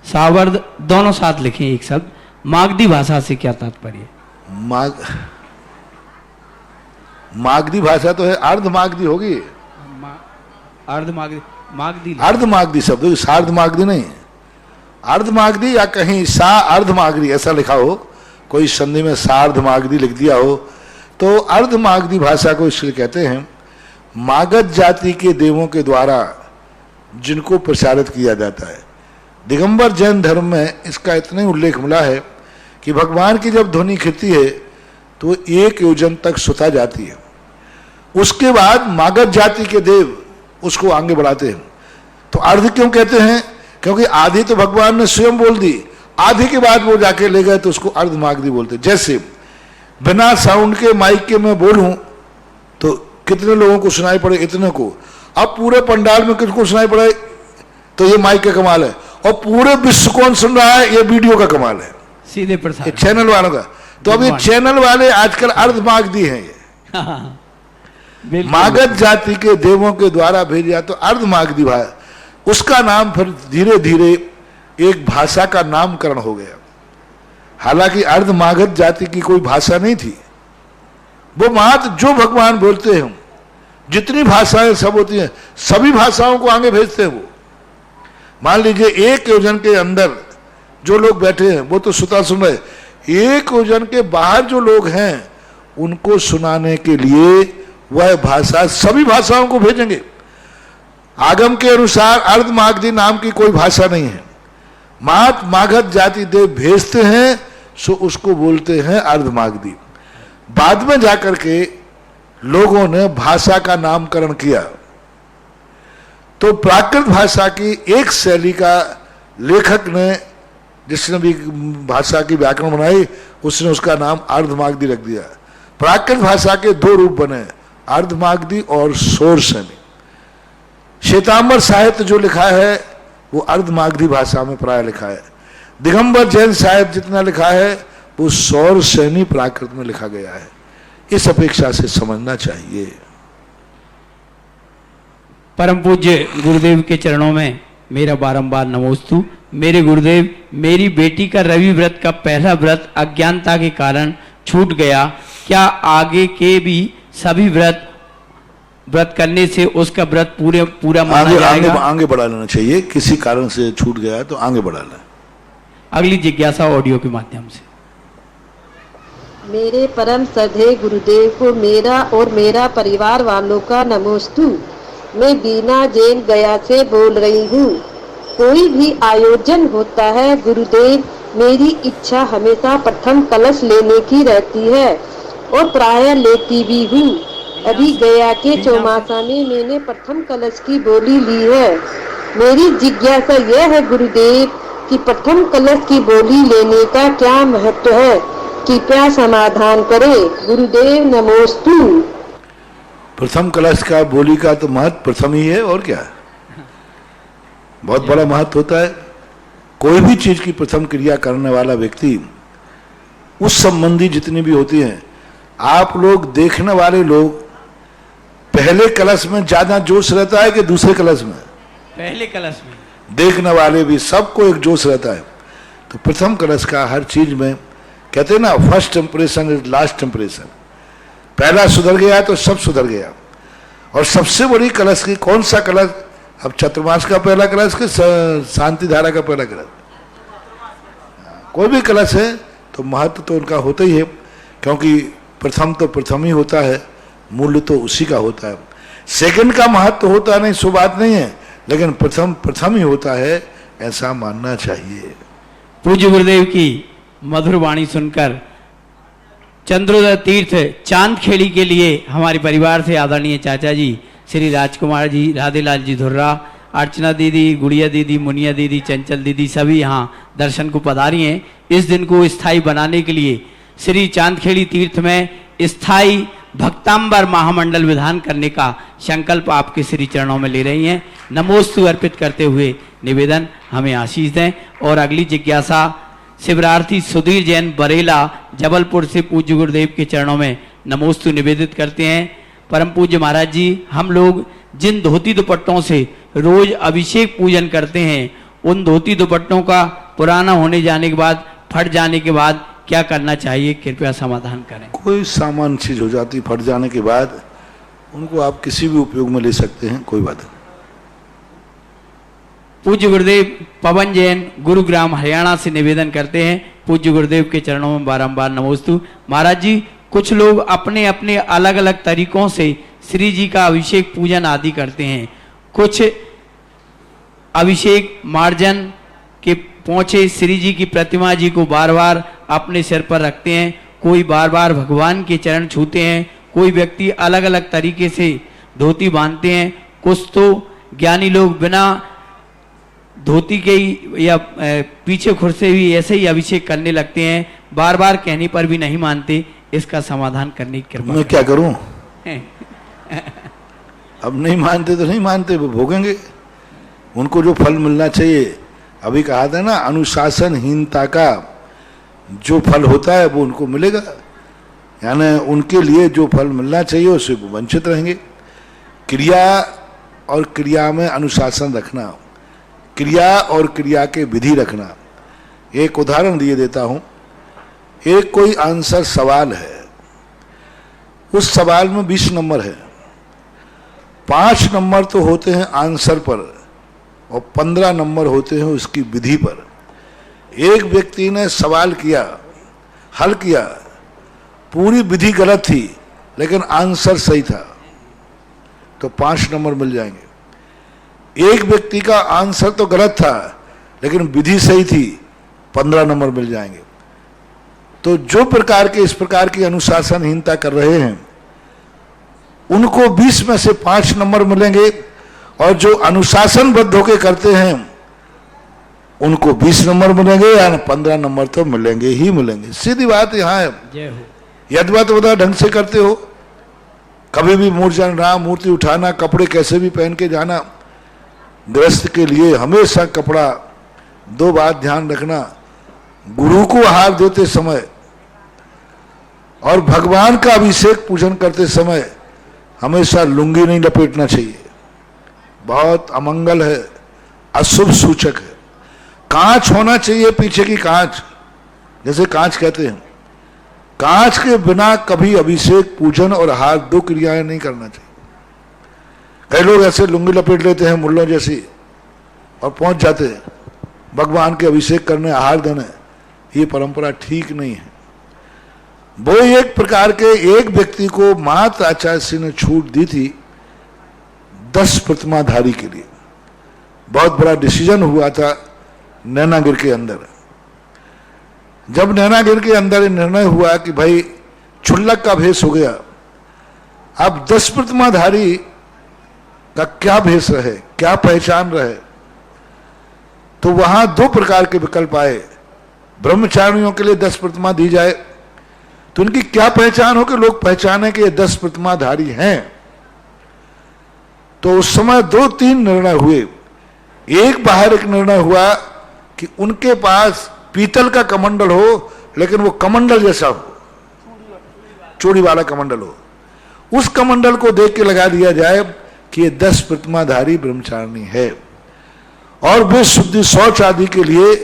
सावर्द दोनों साथ लिखें एक शब्द। मागधी भाषा से क्या तात्पर्य है? मागधी भाषा तो है, अर्ध मागधी होगी। अर्ध मागधी, मागधी, अर्ध मागधी शब्द, सार्ध मागधी नहीं। अर्ध मागधी या कहीं सा अर्ध मागधी ऐसा लिखा हो, कोई संधि में सार्ध मागधी लिख दिया हो, तो अर्ध मागधी भाषा को इसलिए कहते हैं मागध जाति के देवों के द्वारा जिनको प्रचारित किया जाता है। दिगंबर जैन धर्म में इसका इतना ही उल्लेख मिला है कि भगवान की जब ध्वनि खिलती है तो 1 योजन तक सुता जाती है। उसके बाद मागध जाति के देव उसको आगे बढ़ाते हैं। तो अर्ध क्यों कहते हैं? क्योंकि आधी तो भगवान ने स्वयं बोल दी, आधी के बाद वो जाके ले गए तो उसको अर्ध मागधी बोलते। जैसे बिना साउंड के माइक के मैं बोलूं तो कितने लोगों को सुनाई पड़े, इतने को। अब पूरे पंडाल में किसको सुनाई पड़े, तो ये माइक का कमाल है। और पूरे विश्व कौन सुन रहा है, ये वीडियो का कमाल है, सीधे प्रसार चैनल वालों का। तो अब ये चैनल वाले आजकल अर्धमागधी हैं। ये मागध जाति के देवों के द्वारा भेजा तो अर्धमागधी भाई, उसका नाम फिर धीरे धीरे एक भाषा का नामकरण हो गया। हालांकि अर्धमागध जाति की कोई भाषा नहीं थी, वो मात्र जो भगवान बोलते हैं, जितनी भाषाएं सब होती हैं, सभी भाषाओं को आगे भेजते हैं वो। मान लीजिए 1 योजन के अंदर जो लोग बैठे हैं वो तो सुता सुन रहे, 1 योजन के बाहर जो लोग हैं उनको सुनाने के लिए वह भाषा सभी भाषाओं को भेजेंगे। आगम के अनुसार अर्धमागधी नाम की कोई भाषा नहीं है, मात्र मागध जाति देव भेजते हैं, सो उसको बोलते हैं अर्धमागधी। बाद में जाकर के लोगों ने भाषा का नामकरण किया, तो प्राकृत भाषा की एक शैली का लेखक ने, जिसने भी भाषा की व्याकरण बनाई, उसने उसका नाम अर्धमागधी रख दिया। प्राकृत भाषा के 2 रूप बने, अर्धमागधी और शौरसेनी। श्वेतांबर साहित्य जो लिखा है वो अर्धमागधी भाषा में प्राय लिखा है। दिगंबर जैन साहित्य जितना लिखा है वो शौरसेनी प्राकृत में लिखा गया है। इस अपेक्षा से समझना चाहिए। परम पूज्य गुरुदेव के चरणों में मेरा बारंबार नमोस्तु। मेरे गुरुदेव, मेरी बेटी का रवि व्रत का पहला व्रत अज्ञानता के कारण छूट गया, क्या आगे के भी सभी व्रत करने से उसका व्रत पूरा माना जाएगा? आगे बढ़ा लेना चाहिए, किसी कारण से छूट गया है तो आगे बढ़ा लें। अगली जिज्ञासा ऑडियो के माध्यम से। मेरे परम श्रद्धेय गुरुदेव को मेरा और मेरा परिवार वालों का नमोस्तु। मैं बीना जैन गया से बोल रही हूँ। कोई भी आयोजन होता है गुरुदेव, मेरी इच्छा हमेशा प्रथम कलश लेने की रहती है और प्रायः लेती भी हूँ। अभी गया के चौमासा में मैंने प्रथम कलश की बोली ली है। मेरी जिज्ञासा यह है गुरुदेव कि प्रथम कलश की बोली लेने का क्या महत्व है, कृपया समाधान करें। गुरुदेव नमोस्तु। प्रथम कलश का बोली का तो महत्व प्रथम ही है, और क्या है, बहुत बड़ा महत्व होता है। कोई भी चीज की प्रथम क्रिया करने वाला व्यक्ति, उस संबंधी जितनी भी होती हैं, आप लोग देखने वाले लोग, पहले कलश में ज्यादा जोश रहता है कि दूसरे कलश में? पहले कलश में। देखने वाले भी सबको एक जोश रहता है। तो प्रथम कलश का हर चीज में कहते हैं ना, first impression is last impression. पहला सुधर गया तो सब सुधर गया। और सबसे बड़ी कलश की कौन सा कलश? अब चतुर्मास का पहला कलश कि शांति धारा का पहला कलश? कोई भी कलश है तो महत्व तो उनका होता ही है, क्योंकि प्रथम तो प्रथम ही होता है, मूल्य तो उसी का होता है। सेकंड का महत्व होता नहीं, सो बात नहीं है, लेकिन प्रथम प्रथम ही होता है, ऐसा मानना चाहिए। पूज्य गुरुदेव की मधुर वाणी सुनकर चंद्रोदय तीर्थ चांदखेड़ी के लिए हमारे परिवार से आदरणीय चाचा जी श्री राजकुमार जी, राधेलाल जी धुर्रा, अर्चना दीदी, गुड़िया दीदी, मुनिया दीदी, चंचल दीदी सभी यहाँ दर्शन को पधारी हैं। इस दिन को स्थायी बनाने के लिए श्री चांदखेड़ी तीर्थ में स्थायी भक्तांबर महामंडल विधान करने का संकल्प आपके श्री चरणों में ले रही हैं। नमोस्तु अर्पित करते हुए निवेदन हमें आशीष दें। और अगली जिज्ञासा शिवरार्थी सुधीर जैन बरेला जबलपुर से पूज्य गुरुदेव के चरणों में नमोस्तु निवेदित करते हैं। परम पूज्य महाराज जी, हम लोग जिन धोती दुपट्टों से रोज अभिषेक पूजन करते हैं, उन धोती दुपट्टों का पुराना होने जाने के बाद, फट जाने के बाद क्या करना चाहिए, कृपया समाधान करें। कोई सामान्य चीज हो जाती, फट जाने के बाद उनको आप किसी भी उपयोग में ले सकते हैं, कोई बात नहीं। पूज्य गुरुदेव पवन जैन गुरुग्राम हरियाणा से निवेदन करते हैं। पूज्य गुरुदेव के चरणों में बारंबार नमोस्तु। महाराज जी, कुछ लोग अपने अपने अलग अलग तरीकों से श्री जी का अभिषेक पूजन आदि करते हैं। कुछ अभिषेक मार्जन के पहुंचे श्री जी की प्रतिमा जी को बार बार अपने सिर पर रखते हैं, कोई बार बार भगवान के चरण छूते हैं, कोई व्यक्ति अलग अलग तरीके से धोती बांधते हैं। कुछ तो ज्ञानी लोग बिना धोती के ही या पीछे खुर से भी ऐसे ही अभिषेक करने लगते हैं, बार बार कहने पर भी नहीं मानते। इसका समाधान करने की कृपा मैं क्या करूं? करें। अब नहीं मानते तो नहीं मानते, वो भोगेंगे। उनको जो फल मिलना चाहिए, अभी कहा था ना, अनुशासनहीनता का जो फल होता है वो उनको मिलेगा, यानी उनके लिए जो फल मिलना चाहिए उससे वो वंचित रहेंगे। क्रिया और क्रिया में अनुशासन रखना, क्रिया और क्रिया के विधि रखना। एक उदाहरण दिए देता हूं। एक कोई आंसर सवाल है, उस सवाल में 20 नंबर है, 5 नंबर तो होते हैं आंसर पर और 15 नंबर होते हैं उसकी विधि पर। एक व्यक्ति ने सवाल किया, हल किया, पूरी विधि गलत थी लेकिन आंसर सही था, तो 5 नंबर मिल जाएंगे। एक व्यक्ति का आंसर तो गलत था लेकिन विधि सही थी, 15 नंबर मिल जाएंगे। तो जो प्रकार के इस प्रकार की अनुशासनहीनता कर रहे हैं उनको 20 में से 5 नंबर मिलेंगे, और जो अनुशासनबद्ध होकर करते हैं उनको 20 नंबर मिलेंगे, या 15 नंबर तो मिलेंगे ही मिलेंगे। सीधी बात यहाँ है। जय हो। यदवा तो बता ढंग से करते हो, कभी भी मूर्जन राम मूर्ति उठाना, कपड़े कैसे भी पहन के जाना। गृहस्थ के लिए हमेशा कपड़ा, 2 बात ध्यान रखना, गुरु को आहार देते समय और भगवान का अभिषेक पूजन करते समय हमेशा लुंगी नहीं लपेटना चाहिए, बहुत अमंगल है, अशुभ सूचक है। कांच होना चाहिए, पीछे की कांच, जैसे कांच कहते हैं। कांच के बिना कभी अभिषेक पूजन और आहार 2 क्रियाएं नहीं करना चाहिए। कई लोग ऐसे लुंगी लपेट लेते हैं मुल्लों जैसी और पहुंच जाते हैं भगवान के अभिषेक करने, आहार देने। ये परंपरा ठीक नहीं है। वो एक प्रकार के एक व्यक्ति को माता आचार्य श्री ने छूट दी थी 10 प्रतिमाधारी के लिए। बहुत बड़ा डिसीजन हुआ था नैनागिर के अंदर। जब नैनागिर के अंदर निर्णय हुआ कि भाई छुल्लक का भेष हो गया, अब 10 प्रतिमाधारी का क्या भेष रहे, क्या पहचान रहे, तो वहां 2 प्रकार के विकल्प आए। ब्रह्मचारियों के लिए 10 प्रतिमा दी जाए तो उनकी क्या पहचान हो कि लोग पहचाने कि ये 10 प्रतिमाधारी हैं। तो उस समय 2-3 निर्णय हुए। एक बाहर एक निर्णय हुआ कि उनके पास पीतल का कमंडल हो, लेकिन वो कमंडल जैसा हो, चूड़ी वाला कमंडल हो, उस कमंडल को देख के लगा दिया जाए कि ये 10 प्रतिमाधारी ब्रह्मचारिणी है, और वे शुद्धि शौच आदि के लिए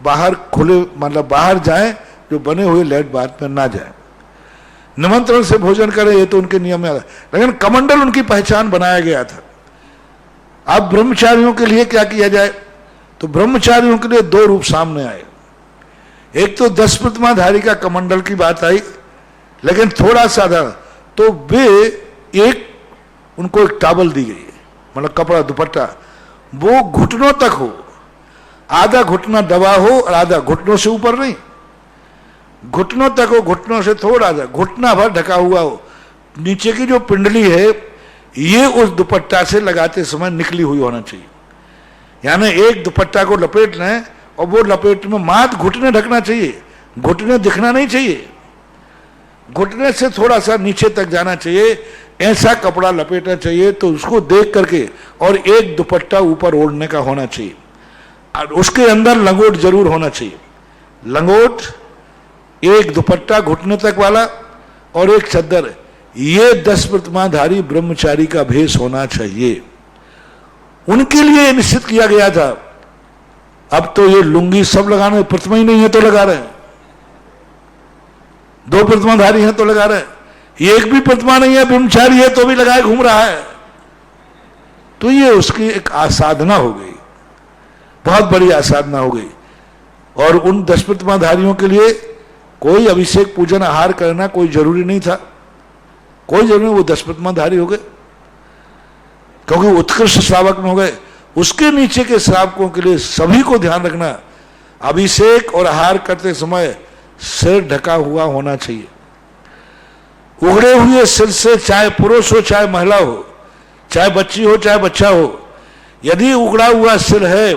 बाहर खुले, मतलब बाहर जाएं, जो बने हुए लेट बात में ना जाए, निमंत्रण से भोजन करें, ये तो उनके नियम में। लेकिन कमंडल उनकी पहचान बनाया गया था। अब ब्रह्मचारियों के लिए क्या किया जाए, तो ब्रह्मचारियों के लिए 2 रूप सामने आए। एक तो 10 प्रतिमाधारी का कमंडल की बात आई, लेकिन थोड़ा सा था तो वे उनको एक टावल दी गई, मतलब कपड़ा दुपट्टा, वो घुटनों तक हो, आधा घुटना दबा हो और आधा घुटनों से ऊपर नहीं, घुटनों तक हो, घुटनों से थोड़ा सा, घुटना भर ढका हुआ हो। नीचे की जो पिंडली है ये उस दुपट्टा से लगाते समय निकली हुई होना चाहिए। यानी एक दुपट्टा को लपेट लें और वो लपेट में माथ घुटने ढकना चाहिए, घुटने दिखना नहीं चाहिए, घुटने से थोड़ा सा नीचे तक जाना चाहिए। ऐसा कपड़ा लपेटना चाहिए तो उसको देख करके, और एक दुपट्टा ऊपर ओढ़ने का होना चाहिए, और उसके अंदर लंगोट जरूर होना चाहिए। लंगोट, एक दुपट्टा घुटने तक वाला और एक चद्दर, ये 10 प्रतिमाधारी ब्रह्मचारी का भेष होना चाहिए। उनके लिए निश्चित किया गया था। अब तो ये लुंगी सब लगाने, प्रतिमा ही नहीं है तो लगा रहे हैं, 2 प्रतिमाधारी हैं तो लगा रहे हैं, एक भी प्रतिमा नहीं है, ब्रह्मचारी है तो भी लगाए घूम रहा है। तो ये उसकी एक आसाधना हो गई, बहुत बड़ी आसाधना हो गई। और उन 10 प्रतिमाधारियों के लिए कोई अभिषेक पूजन आहार करना कोई जरूरी नहीं था, कोई जरूरी नहीं, वो 10 प्रतिमाधारी हो गए क्योंकि उत्कृष्ट श्रावक में हो गए। उसके नीचे के श्रावकों के लिए सभी को ध्यान रखना, अभिषेक और आहार करते समय सिर ढका हुआ होना चाहिए। उगड़े हुए सिर से, चाहे पुरुष हो चाहे महिला हो, चाहे बच्ची हो चाहे बच्चा हो, यदि उगड़ा हुआ सिर है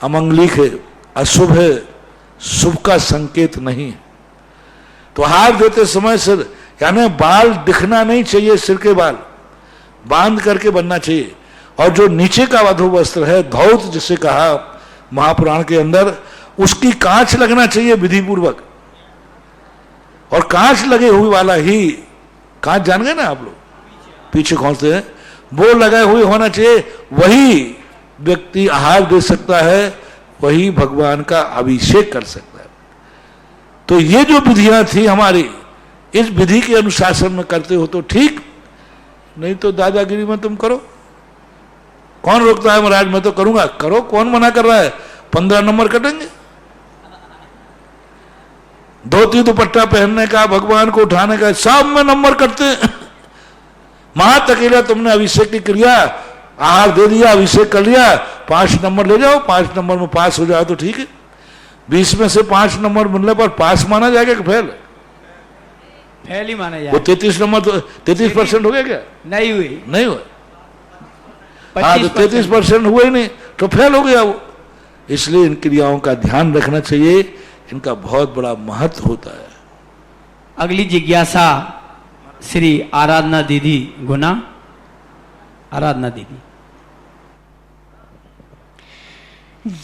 अमंगलिक है, अशुभ है, शुभ का संकेत नहीं है। तो आहार देते समय सिर, यानी बाल दिखना नहीं चाहिए, सिर के बाल बांध करके बनना चाहिए। और जो नीचे का वधु वस्त्र है, धौत जिसे कहा महापुराण के अंदर, उसकी कांच लगना चाहिए विधि पूर्वक। और कांच लगे हुए वाला ही, कांच जान गए ना आप लोग, पीछे खोलते हैं, वो लगाए हुए होना चाहिए। वही व्यक्ति आहार दे सकता है, वही भगवान का अभिषेक कर सकता है। तो ये जो विधियां थी हमारी, इस विधि के अनुशासन में करते हो तो ठीक, नहीं तो दादागिरी में तुम करो। कौन रोकता है महाराज, मैं तो करूंगा, करो, कौन मना कर रहा है। 15 नंबर कटेंगे। धोती दुपट्टा पहनने का, भगवान को उठाने का, सब में नंबर कटते हैं। महातकेला तुमने अभिषेक की क्रिया, आहार दे दिया, अभिषेक कर लिया, 5 नंबर ले जाओ, 5 नंबर में पास हो जाओ तो ठीक है। 20 में से 5 नंबर मिलने पर पास माना जाएगा कि फेल? फेल ही माना वो जाएगा। 33 नंबर तो 33% हो गया क्या? नहीं हुई, नहीं हुआ। हाँ, तो 33% हुए ही नहीं तो फेल हो गया वो। इसलिए इन क्रियाओं का ध्यान रखना चाहिए, इनका बहुत बड़ा महत्व होता है। अगली जिज्ञासा श्री आराधना दीदी गुना। आराधना दीदी।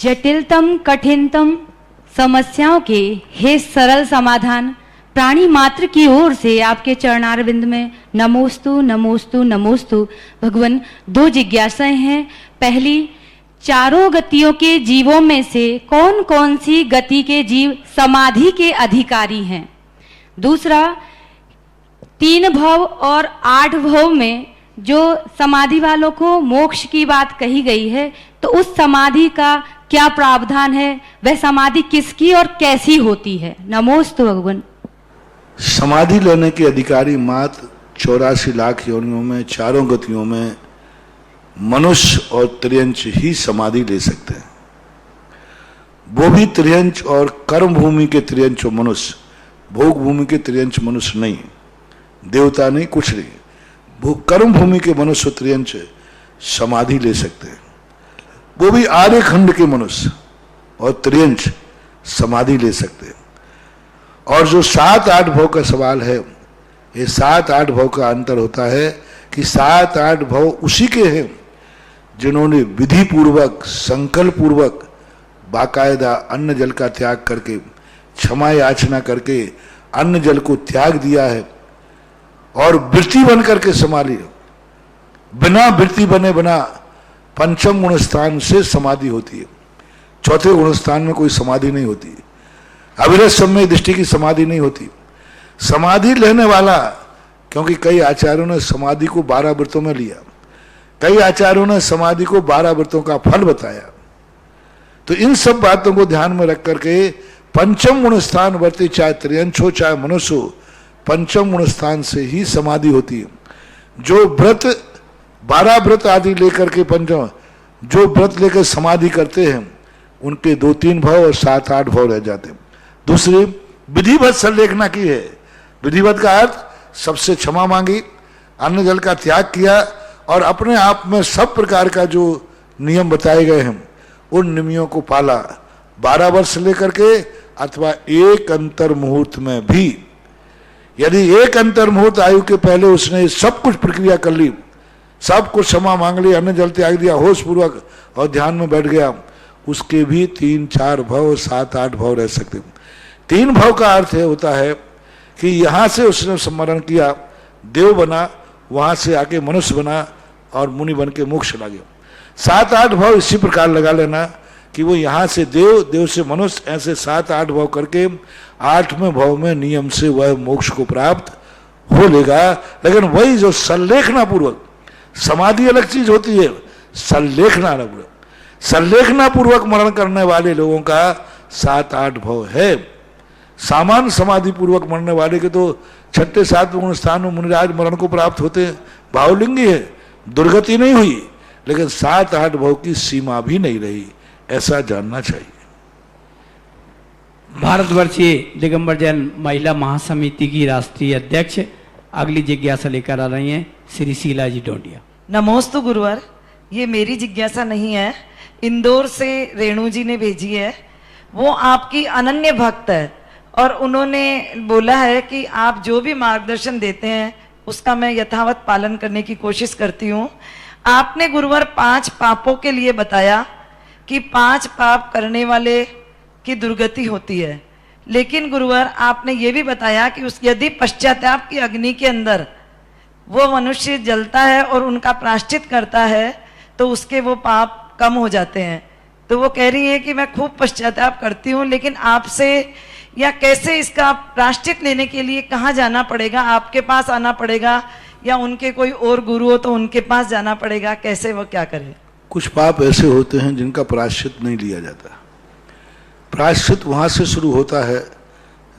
जटिलतम कठिनतम समस्याओं के हे सरल समाधान, प्राणी मात्र की ओर से आपके चरणारविंद में नमोस्तु नमोस्तु नमोस्तु। भगवान, 2 जिज्ञासाएं हैं। पहली, चारों गतियों के जीवों में से कौन कौन सी गति के जीव समाधि के अधिकारी हैं? दूसरा, 3 भव और 8 भव में जो समाधि वालों को मोक्ष की बात कही गई है, तो उस समाधि का क्या प्रावधान है? वह समाधि किसकी और कैसी होती है? नमोस्तु भगवान। समाधि लेने के अधिकारी मात्र 84 लाख योनियों में, चारों गतियों में मनुष्य और त्रियंच ही समाधि ले सकते हैं। वो भी त्रियंच और कर्म भूमि के त्रियंच और मनुष्य, भोग भूमि के त्रियंच मनुष्य नहीं, देवता नहीं, कुछ नहीं। वो कर्म भूमि के मनुष्य त्रियंच समाधि ले सकते हैं। वो भी आर्य खंड के मनुष्य और त्रियंच समाधि ले सकते हैं। और जो 7-8 भव का सवाल है, ये 7-8 भव का अंतर होता है कि 7-8 भव उसी के हैं जिन्होंने विधि पूर्वक, संकल्प पूर्वक, बाकायदा अन्न जल का त्याग करके, क्षमा याचना करके अन्न जल को त्याग दिया है और वृत्ति बन करके संभाली। बिना वृत्ति बने बिना पंचम गुण स्थान से समाधि होती है, चौथे गुण स्थान में कोई समाधि नहीं होती। अविरत सम्यक दृष्टि की समाधि नहीं होती। समाधि लेने वाला, क्योंकि कई आचार्यों ने समाधि को 12 व्रतों में लिया, कई आचार्यों ने समाधि को 12 व्रतों का फल बताया। तो इन सब बातों को ध्यान में रख करके पंचम गुण स्थान वर्ती, चाहे त्रियंच हो चाहे मनुष्य हो, पंचम गुण स्थान से ही समाधि होती है। जो व्रत 12 व्रत आदि लेकर के पंचम, जो व्रत लेकर समाधि करते हैं, उनके 2-3 भव और 7-8 भव रह जाते हैं। दूसरी विधिवत संलेखना की है। विधिवत का अर्थ सबसे क्षमा मांगी, अन्न जल का त्याग किया और अपने आप में सब प्रकार का जो नियम बताए गए हैं उन नियमों को पाला। 12 वर्ष लेकर के अथवा एक अंतर मुहूर्त में भी, यदि एक अंतर मुहूर्त आयु के पहले उसने सब कुछ प्रक्रिया कर ली, सब कुछ क्षमा मांग ली, अन्न जल त्याग दिया होश पूर्वक और ध्यान में बैठ गया, उसके भी 3-4 भव 7-8 भव रह सकते। 3 भव का अर्थ होता है कि यहां से उसने स्मरण किया, देव बना, वहां से आके मनुष्य बना और मुनि बन के मोक्ष चला गया। 7-8 भव इसी प्रकार लगा लेना कि वो यहां से देव, देव से मनुष्य, ऐसे 7-8 भव करके 8वें भव में नियम से वह मोक्ष को प्राप्त हो लेगा। लेकिन वही जो संलेखना पूर्वक, समाधि अलग चीज होती है, संलेखना अलग। संलेखना पूर्वक मरण करने वाले लोगों का 7-8 भव है। सामान्य समाधि पूर्वक मरने वाले के तो 6-7 गुण स्थान में मुनिराज मरण को प्राप्त होते हैं। भावलिंगी है, दुर्गति नहीं हुई, लेकिन 7-8 भव की सीमा भी नहीं रही, ऐसा जानना चाहिए। भारतवर्षीय दिगंबर जैन महिला महासमिति की राष्ट्रीय अध्यक्ष अगली जिज्ञासा लेकर आ रही हैं श्री शीला जी डोंडिया। नमोस्तु गुरुवर, ये मेरी जिज्ञासा नहीं है, इंदौर से रेणु जी ने भेजी है। वो आपकी अनन्य भक्त है और उन्होंने बोला है कि आप जो भी मार्गदर्शन देते हैं उसका मैं यथावत पालन करने की कोशिश करती हूँ। आपने गुरुवर 5 पापों के लिए बताया कि 5 पाप करने वाले की दुर्गति होती है, लेकिन गुरुवर आपने ये भी बताया कि यदि पश्चाताप की अग्नि के अंदर वो मनुष्य जलता है और उनका प्रायश्चित करता है तो उसके वो पाप कम हो जाते हैं। तो वो कह रही है कि मैं खूब पश्चाताप करती हूँ, लेकिन आपसे या कैसे इसका प्रायश्चित लेने के लिए कहाँ जाना पड़ेगा? आपके पास आना पड़ेगा या उनके कोई और गुरु हो तो उनके पास जाना पड़ेगा? कैसे वो क्या करे? कुछ पाप ऐसे होते हैं जिनका प्रायश्चित नहीं लिया जाता। प्रायश्चित वहां से शुरू होता है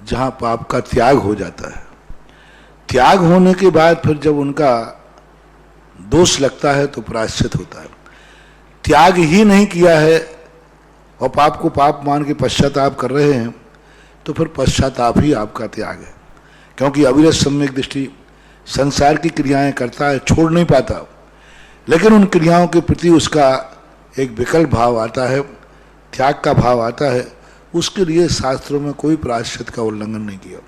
जहां पाप का त्याग हो जाता है। त्याग होने के बाद फिर जब उनका दोष लगता है तो प्रायश्चित होता है। त्याग ही नहीं किया है और पाप को पाप मान के पश्चाताप कर रहे हैं तो फिर पश्चाताप ही आपका त्याग है, क्योंकि अविरत सम्यक दृष्टि संसार की क्रियाएं करता है, छोड़ नहीं पाता, लेकिन उन क्रियाओं के प्रति उसका एक विकल्प भाव आता है, त्याग का भाव आता है। उसके लिए शास्त्रों में कोई प्रायश्चित का उल्लंघन नहीं किया।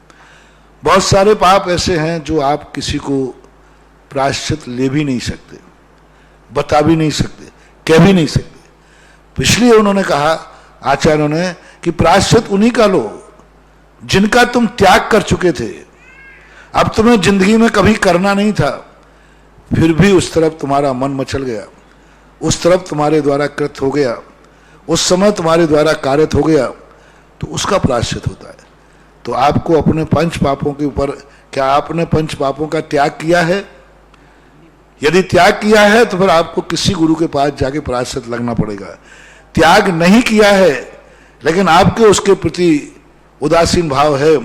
बहुत सारे पाप ऐसे हैं जो आप किसी को प्रायश्चित ले भी नहीं सकते, बता भी नहीं सकते, कह भी नहीं सकते। इसलिए उन्होंने कहा, आचार्यों ने, कि प्रायश्चित उन्हीं का लो जिनका तुम त्याग कर चुके थे। अब तुम्हें जिंदगी में कभी करना नहीं था, फिर भी उस तरफ तुम्हारा मन मचल गया, उस तरफ तुम्हारे द्वारा कृत हो गया, उस समय तुम्हारे द्वारा कार्यत हो गया, तो उसका प्रायश्चित होता है। तो आपको अपने 5 पापों के ऊपर, क्या आपने 5 पापों का त्याग किया है? यदि त्याग किया है तो फिर आपको किसी गुरु के पास जाके प्रायश्चित लगना पड़ेगा। त्याग नहीं किया है लेकिन आपके उसके प्रति उदासीन भाव है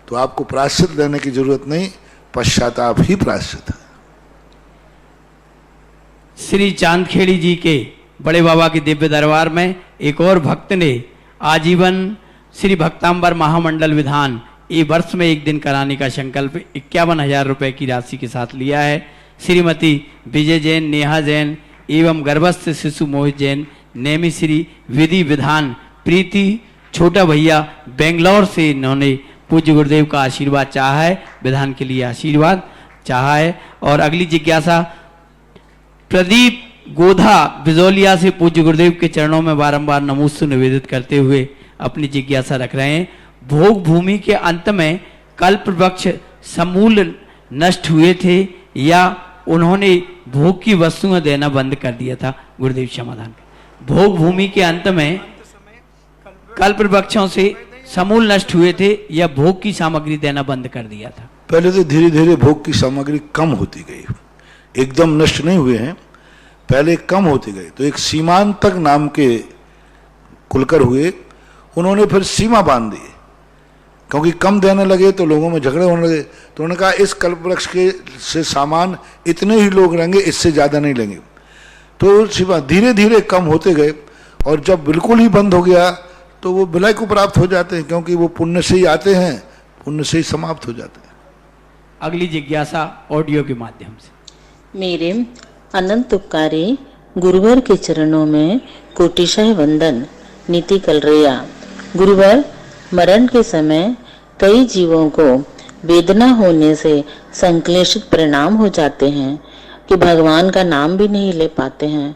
तो आपको प्रायश्चित लेने की जरूरत नहीं, पश्चाताप ही प्रायश्चित है। श्री चांदखेड़ी जी के बड़े बाबा के दिव्य दरबार में एक और भक्त ने आजीवन श्री भक्तांबर महामंडल विधान ये वर्ष में एक दिन कराने का संकल्प 51,000 रुपए की राशि के साथ लिया है। श्रीमती विजय जैन, नेहा जैन एवं गर्भस्थ शिशु मोहित जैन, नेमी श्री विधि विधान प्रीति छोटा भैया बेंगलोर से इन्होंने पूज्य गुरुदेव का आशीर्वाद चाहा है, विधान के लिए आशीर्वाद चाहा है। और अगली जिज्ञासा प्रदीप गोधा बिजौलिया से पूज्य गुरुदेव के चरणों में बारंबार नमोस्तु निवेदित करते हुए अपनी जिज्ञासा रख रहे हैं। भोग भूमि के अंत में कल्प वृक्ष समूल नष्ट हुए थे या उन्होंने भोग की वस्तुएं देना बंद कर दिया था? गुरुदेव समाधान। भोग भूमि के अंत में कल्प वृक्षों से समूल नष्ट हुए थे या भोग की सामग्री देना बंद कर दिया था? पहले तो धीरे धीरे भोग की सामग्री कम होती गई, एकदम नष्ट नहीं हुए हैं, पहले कम होती गई। तो एक सीमांतक नाम के कुलकर हुए, उन्होंने फिर सीमा बांध दी, क्योंकि कम देने लगे तो लोगों में झगड़े होने लगे। तो उन्होंने कहा इस कल्प वृक्ष के से सामान इतने ही लोग लेंगे, इससे ज़्यादा नहीं लेंगे। तो सीमा धीरे धीरे कम होते गए और जब बिल्कुल ही बंद हो गया तो वो विलय को प्राप्त हो जाते हैं, क्योंकि वो पुण्य से ही आते हैं, पुण्य से ही समाप्त हो जाते हैं। अगली जिज्ञासा ऑडियो के माध्यम से। मेरे अनंत उपकारी गुरुवर के चरणों में कोटिशः वंदन। नीति कलरैया। गुरुवर, मरण के समय कई जीवों को वेदना होने से संक्लेशित परिणाम हो जाते हैं कि भगवान का नाम भी नहीं ले पाते हैं।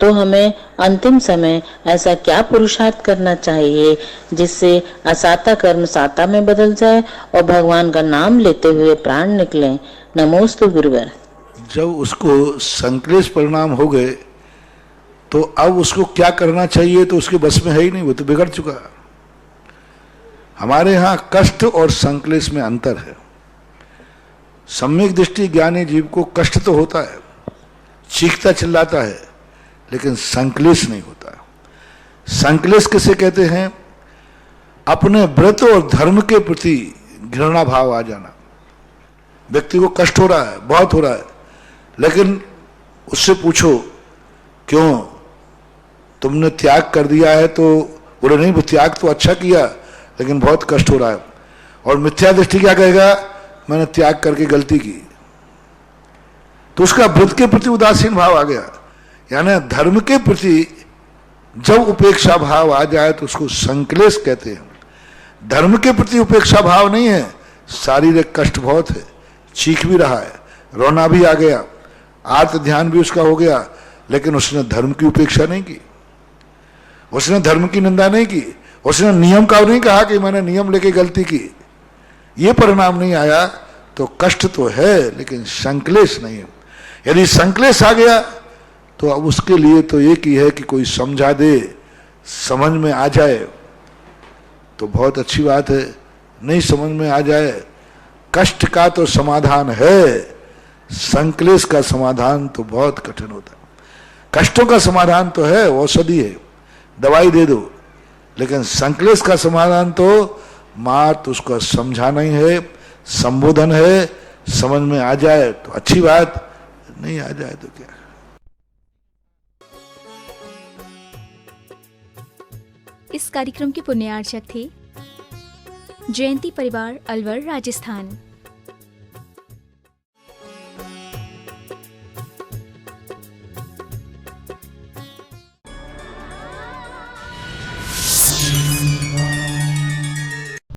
तो हमें अंतिम समय ऐसा क्या पुरुषार्थ करना चाहिए जिससे असाता कर्म साता में बदल जाए और भगवान का नाम लेते हुए प्राण निकले? नमोस्तु गुरुवर। जब उसको संक्लेश परिणाम हो गए तो अब उसको क्या करना चाहिए तो उसके बस में है ही नहीं, वो तो बिगड़ चुका। हमारे यहाँ कष्ट और संक्लेश में अंतर है। सम्यक दृष्टि ज्ञानी जीव को कष्ट तो होता है, चीखता चिल्लाता है, लेकिन संक्लेश नहीं होता। संक्लेश किसे कहते हैं? अपने व्रत और धर्म के प्रति घृणा भाव आ जाना। व्यक्ति को कष्ट हो रहा है, बहुत हो रहा है, लेकिन उससे पूछो क्यों तुमने त्याग कर दिया है, तो बोले नहीं, वो त्याग तो अच्छा किया लेकिन बहुत कष्ट हो रहा है। और मिथ्या दृष्टि क्या कहेगा? मैंने त्याग करके गलती की। तो उसका व्रत के प्रति उदासीन भाव आ गया। यानी धर्म के प्रति जब उपेक्षा भाव आ जाए तो उसको संक्लेश कहते हैं। धर्म के प्रति उपेक्षा भाव नहीं है, शारीरिक कष्ट बहुत है, चीख भी रहा है, रोना भी आ गया, आत्म ध्यान भी उसका हो गया, लेकिन उसने धर्म की उपेक्षा नहीं की, उसने धर्म की निंदा नहीं की, उसने नियम का नहीं कहा कि मैंने नियम लेके गलती की, ये परिणाम नहीं आया। तो कष्ट तो है लेकिन संक्लेश नहीं है। यदि संक्लेश आ गया तो अब उसके लिए तो एक ही है कि कोई समझा दे, समझ में आ जाए तो बहुत अच्छी बात है, नहीं समझ में आ जाए, कष्ट का तो समाधान है, संक्लेश का समाधान तो बहुत कठिन होता है। कष्टों का समाधान तो है, औषधि है, दवाई दे दो, लेकिन संक्लेश का समाधान तो मात्र उसको समझाना ही है, संबोधन है, समझ में आ जाए तो अच्छी बात, नहीं आ जाए तो क्या। इस कार्यक्रम के पुण्यार्चक थे जयंती परिवार अलवर राजस्थान।